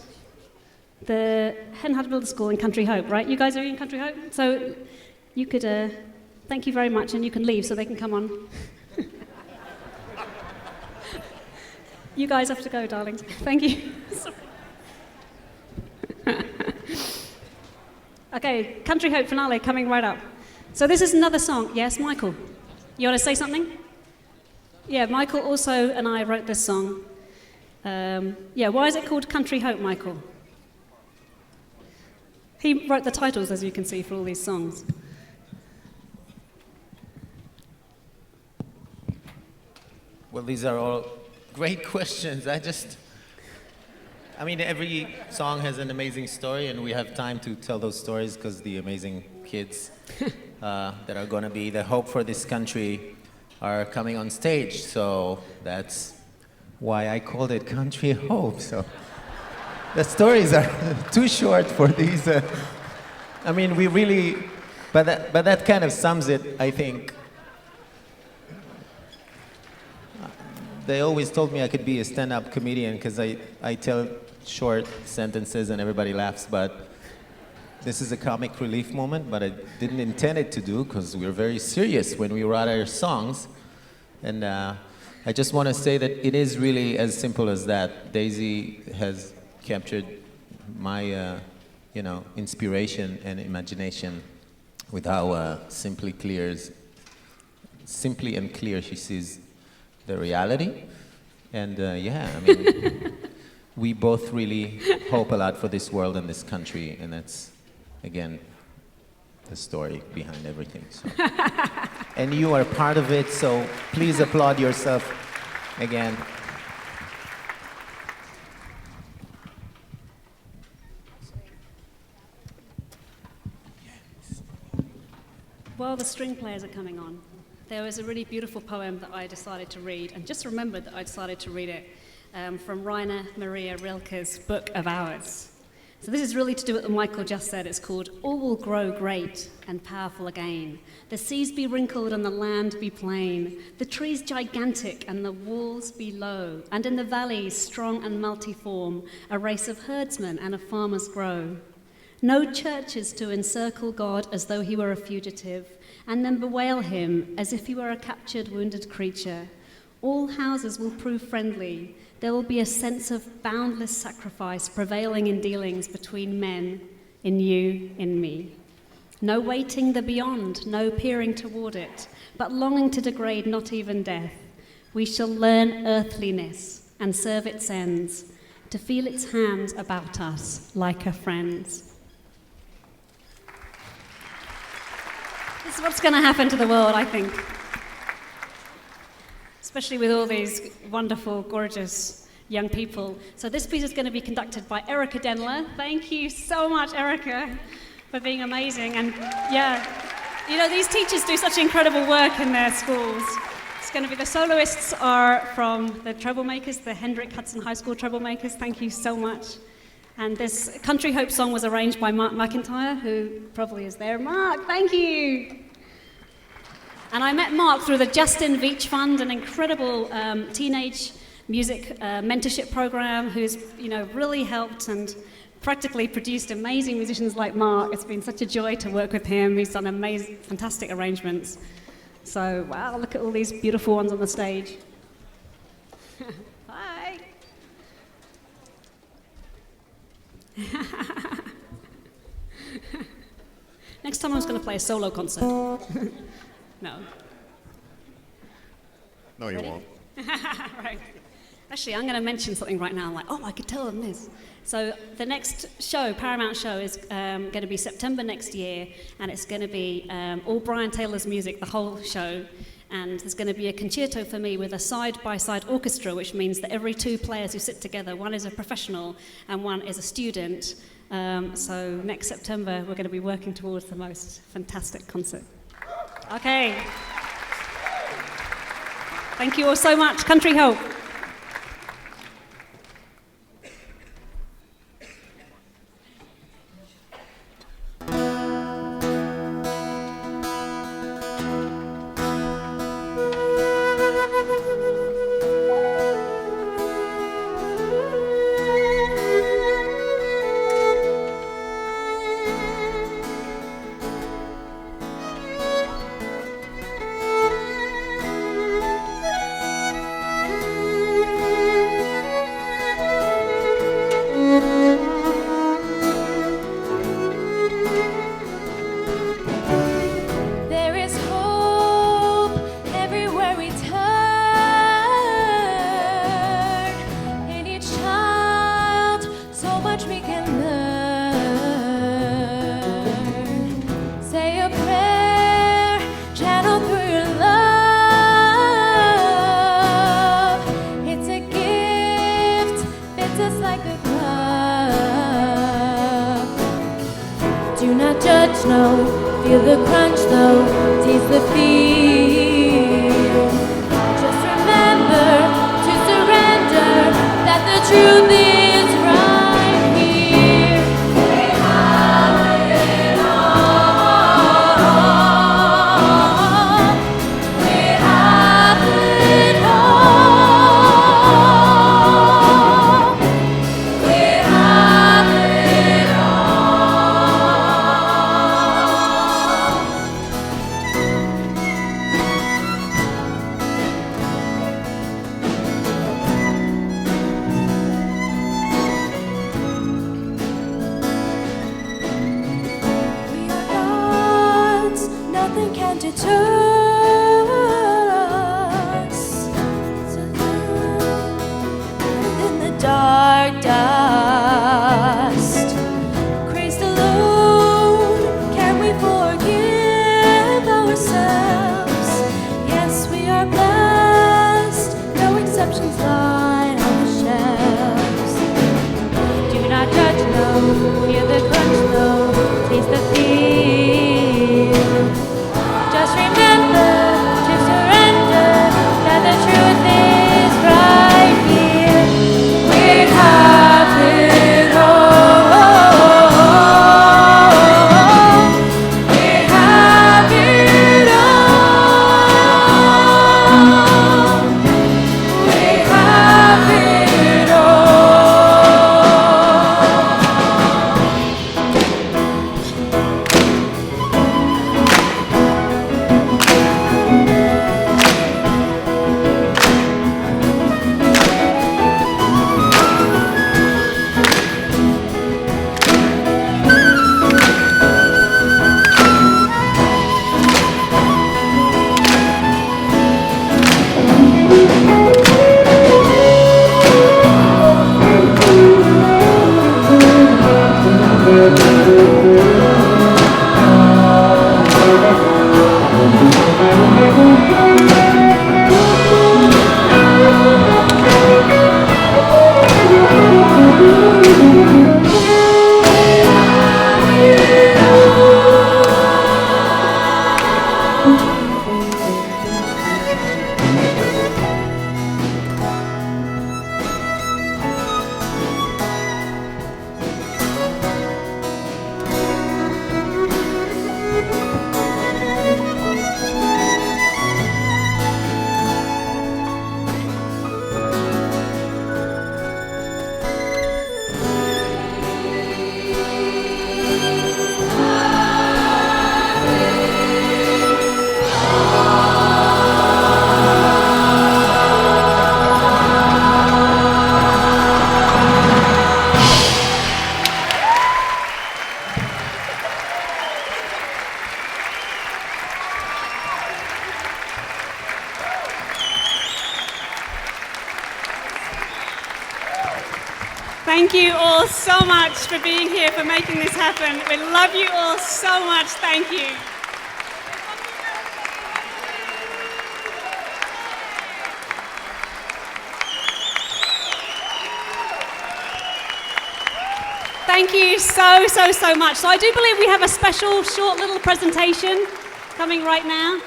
the Hen Huddersfield School in Country Hope, right? You guys are in Country Hope? So you could, thank you very much, and you can leave so they can come on. You guys have to go, darlings. Thank you. Okay, Country Hope finale coming right up. So this is another song. Yes, Michael? You want to say something? Yeah, Michael also and I wrote this song. Yeah, why is it called Country Hope, Michael? He wrote the titles, as you can see, for all these songs. Well, these are all great questions. I mean, every song has an amazing story, and we have time to tell those stories because the amazing kids that are going to be the hope for this country are coming on stage. So that's why I called it Country Hope. So the stories are too short for these. I mean, we really, but that kind of sums it, I think. They always told me I could be a stand-up comedian because I tell short sentences and everybody laughs, but this is a comic relief moment, but I didn't intend it to do because we're very serious when we write our songs. And I just want to say that it is really as simple as that. Daisy has captured my inspiration and imagination with how simply and clear she sees the reality. And yeah, I mean, we both really hope a lot for this world and this country, and that's, again, the story behind everything. So. And you are part of it, so please applaud yourself again. While the string players are coming on, there was a really beautiful poem that I decided to read, and just remembered that I decided to read it, from Rainer Maria Rilke's Book of Hours. So this is really to do with what Michael just said. It's called "All will grow great and powerful again. The seas be wrinkled and the land be plain. The trees gigantic and the walls be low. And in the valleys strong and multiform, a race of herdsmen and of farmers grow. No churches to encircle God as though he were a fugitive, and then bewail him as if he were a captured, wounded creature. All houses will prove friendly. There will be a sense of boundless sacrifice prevailing in dealings between men, in you, in me. No waiting the beyond, no peering toward it, but longing to degrade not even death. We shall learn earthliness and serve its ends, to feel its hands about us like a friend's. This is what's going to happen to the world, I think. Especially with all these wonderful, gorgeous young people. So this piece is going to be conducted by Erica Denler. Thank you so much, Erica, for being amazing. And yeah, you know, these teachers do such incredible work in their schools. It's going to be the soloists are from the Troublemakers, the Hendrick Hudson High School Troublemakers. Thank you so much. And this Country Hope song was arranged by Mark McIntyre, who probably is there. Mark, thank you. And I met Mark through the Justin Veach Fund, an incredible teenage music mentorship program who's, you know, really helped and practically produced amazing musicians like Mark. It's been such a joy to work with him. He's done amazing, fantastic arrangements. So, wow, look at all these beautiful ones on the stage. Hi. Next time I was going to play a solo concert. No. No, you won't. Right. Actually, I'm going to mention something right now. I'm like, oh, I could tell them this. So the next show, Paramount show, is going to be September next year, and it's going to be all Brian Taylor's music, the whole show. And there's going to be a concerto for me with a side-by-side orchestra, which means that every two players who sit together, one is a professional and one is a student. So next September, we're going to be working towards the most fantastic concert. Okay. Thank you all so much. Country Hope. Feel the crunch though, taste the feel. Just remember to surrender that the truth is right here. We have it all. We have it all. We have it nothing can deter us in the dark dust. Christ alone, can we forgive ourselves? Yes, we are blessed, no exceptions lie on the shelves. Do not judge, no, feel the crunch, no, taste the feel. Just remember to surrender that the truth is right here. We have it all. We have it all. We have it all. Thank you all so much for being here, for making this happen. We love you all so much. Thank you. Thank you so much. So I do believe we have a special short little presentation coming right now.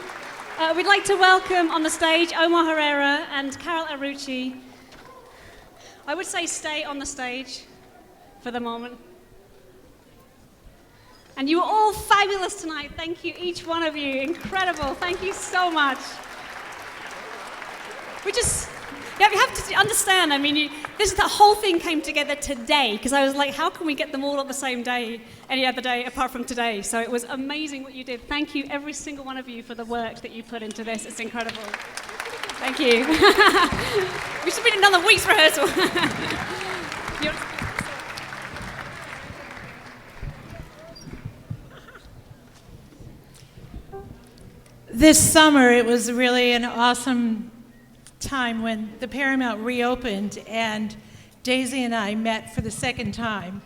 We'd like to welcome on the stage Omar Herrera and Carol Arucci. I would say stay on the stage for the moment. And you were all fabulous tonight. Thank you, each one of you. Incredible. Thank you so much. You have to understand, I mean, the whole thing came together today, because I was like, how can we get them all on the same day, any other day apart from today? So it was amazing what you did. Thank you, every single one of you, for the work that you put into this. It's incredible. Thank you. We should have been another week's rehearsal. This summer, it was really an awesome time when the Paramount reopened, and Daisy and I met for the second time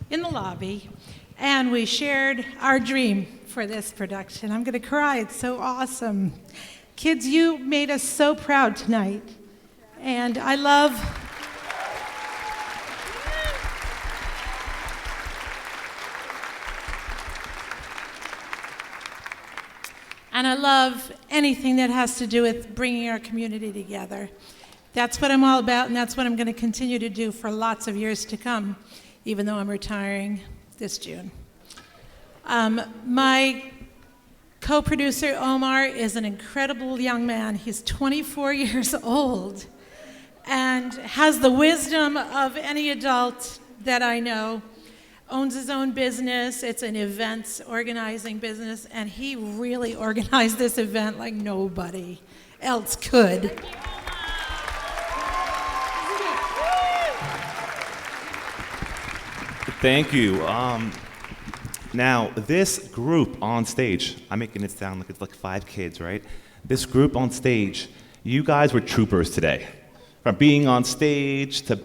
in the lobby, and we shared our dream for this production. I'm going to cry. It's so awesome. Kids, you made us so proud tonight, and I love anything that has to do with bringing our community together. That's what I'm all about, and that's what I'm going to continue to do for lots of years to come, even though I'm retiring this June. My co-producer, Omar, is an incredible young man. He's 24 years old and has the wisdom of any adult that I know, owns his own business. It's an events organizing business, and he really organized this event like nobody else could. Thank you. Now, this group on stage, I'm making it sound like it's like 5 kids, right? This group on stage, you guys were troopers today. From being on stage to,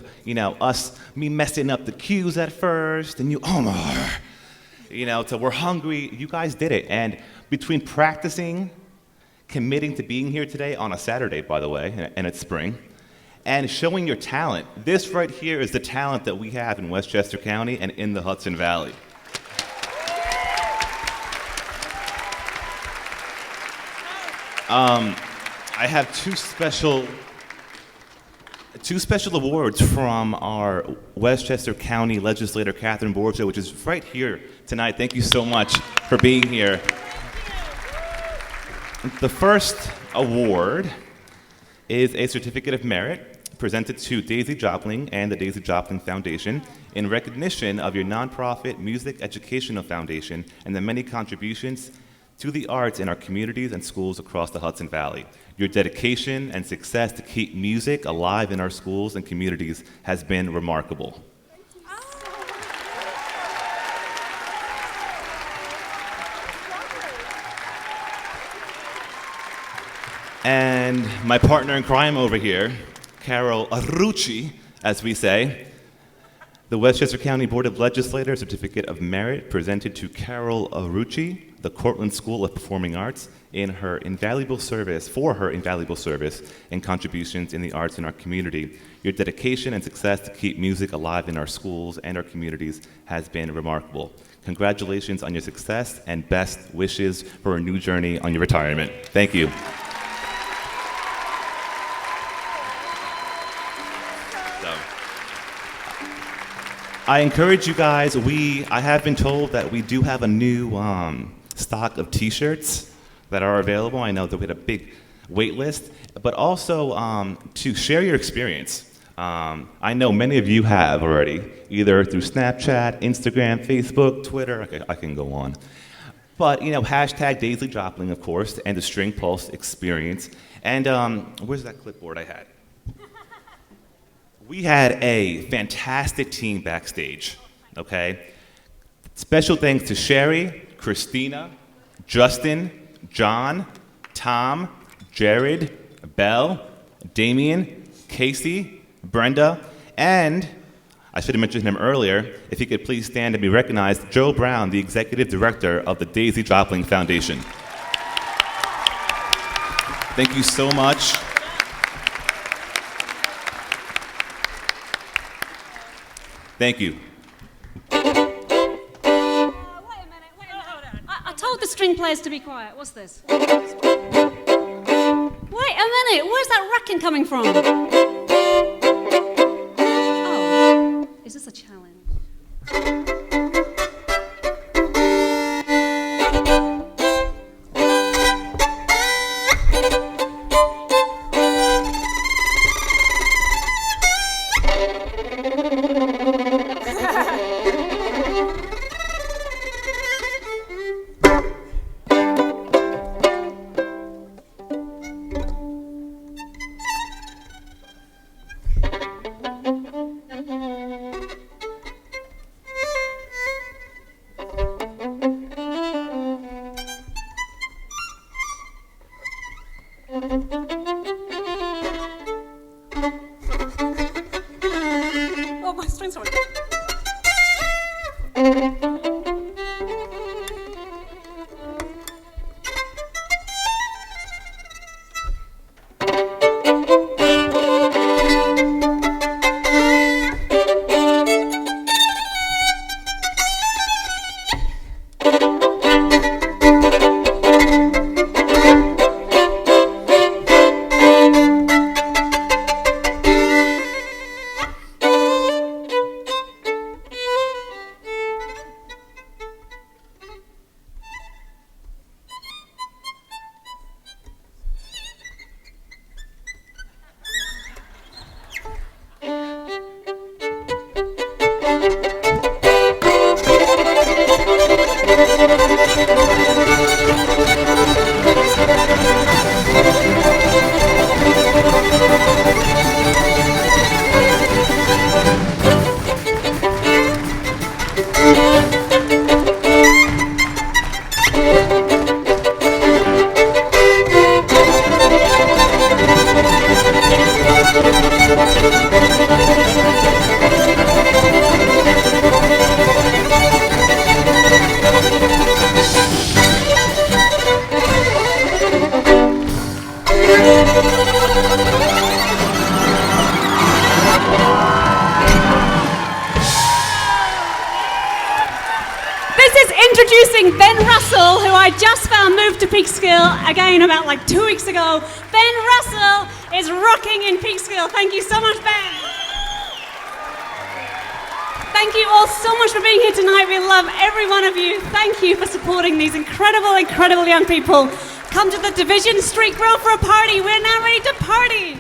me messing up the cues at first, and you, Omar, to we're hungry. You guys did it. And between practicing, committing to being here today on a Saturday, by the way, and it's spring, and showing your talent, this right here is the talent that we have in Westchester County and in the Hudson Valley. I have two special awards from our Westchester County legislator, Catherine Borgia, which is right here tonight. Thank you so much for being here. The first award is a certificate of merit presented to Daisy Jopling and the Daisy Jopling Foundation in recognition of your nonprofit music educational foundation and the many contributions to the arts in our communities and schools across the Hudson Valley. Your dedication and success to keep music alive in our schools and communities has been remarkable. And my partner in crime over here, Carol Arucci, as we say, The Westchester County Board of Legislators Certificate of Merit presented to Carol Arucci, the Cortland School of Performing Arts, for her invaluable service and contributions in the arts in our community. Your dedication and success to keep music alive in our schools and our communities has been remarkable. Congratulations on your success and best wishes for a new journey on your retirement. Thank you. I encourage you guys, I have been told that we do have a new stock of t-shirts that are available. I know that we had a big wait list, but also to share your experience. I know many of you have already, either through Snapchat, Instagram, Facebook, Twitter, okay, I can go on. But, hashtag Daisy Joplin, of course, and the String Pulse Experience. And where's that clipboard I had? We had a fantastic team backstage, okay? Special thanks to Sherry, Christina, Justin, John, Tom, Jared, Belle, Damien, Casey, Brenda, and I should have mentioned him earlier, if he could please stand and be recognized, Joe Brown, the Executive Director of the Daisy Joplin Foundation. Thank you so much. Thank you. Wait a minute. I told the string players to be quiet. What's this? Wait a minute. Where's that racking coming from? Oh, is this a challenge? Oh, my strings are. Introducing Ben Russell, who I just found moved to Peekskill again about like 2 weeks ago. Ben Russell is rocking in Peekskill. Thank you so much, Ben. Thank you all so much for being here tonight. We love every one of you. Thank you for supporting these incredible, incredible young people. Come to the Division Street Grill for a party. We're now ready to party.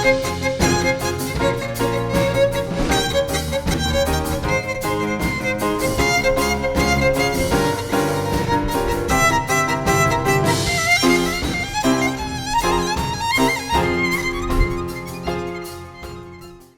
Thank you.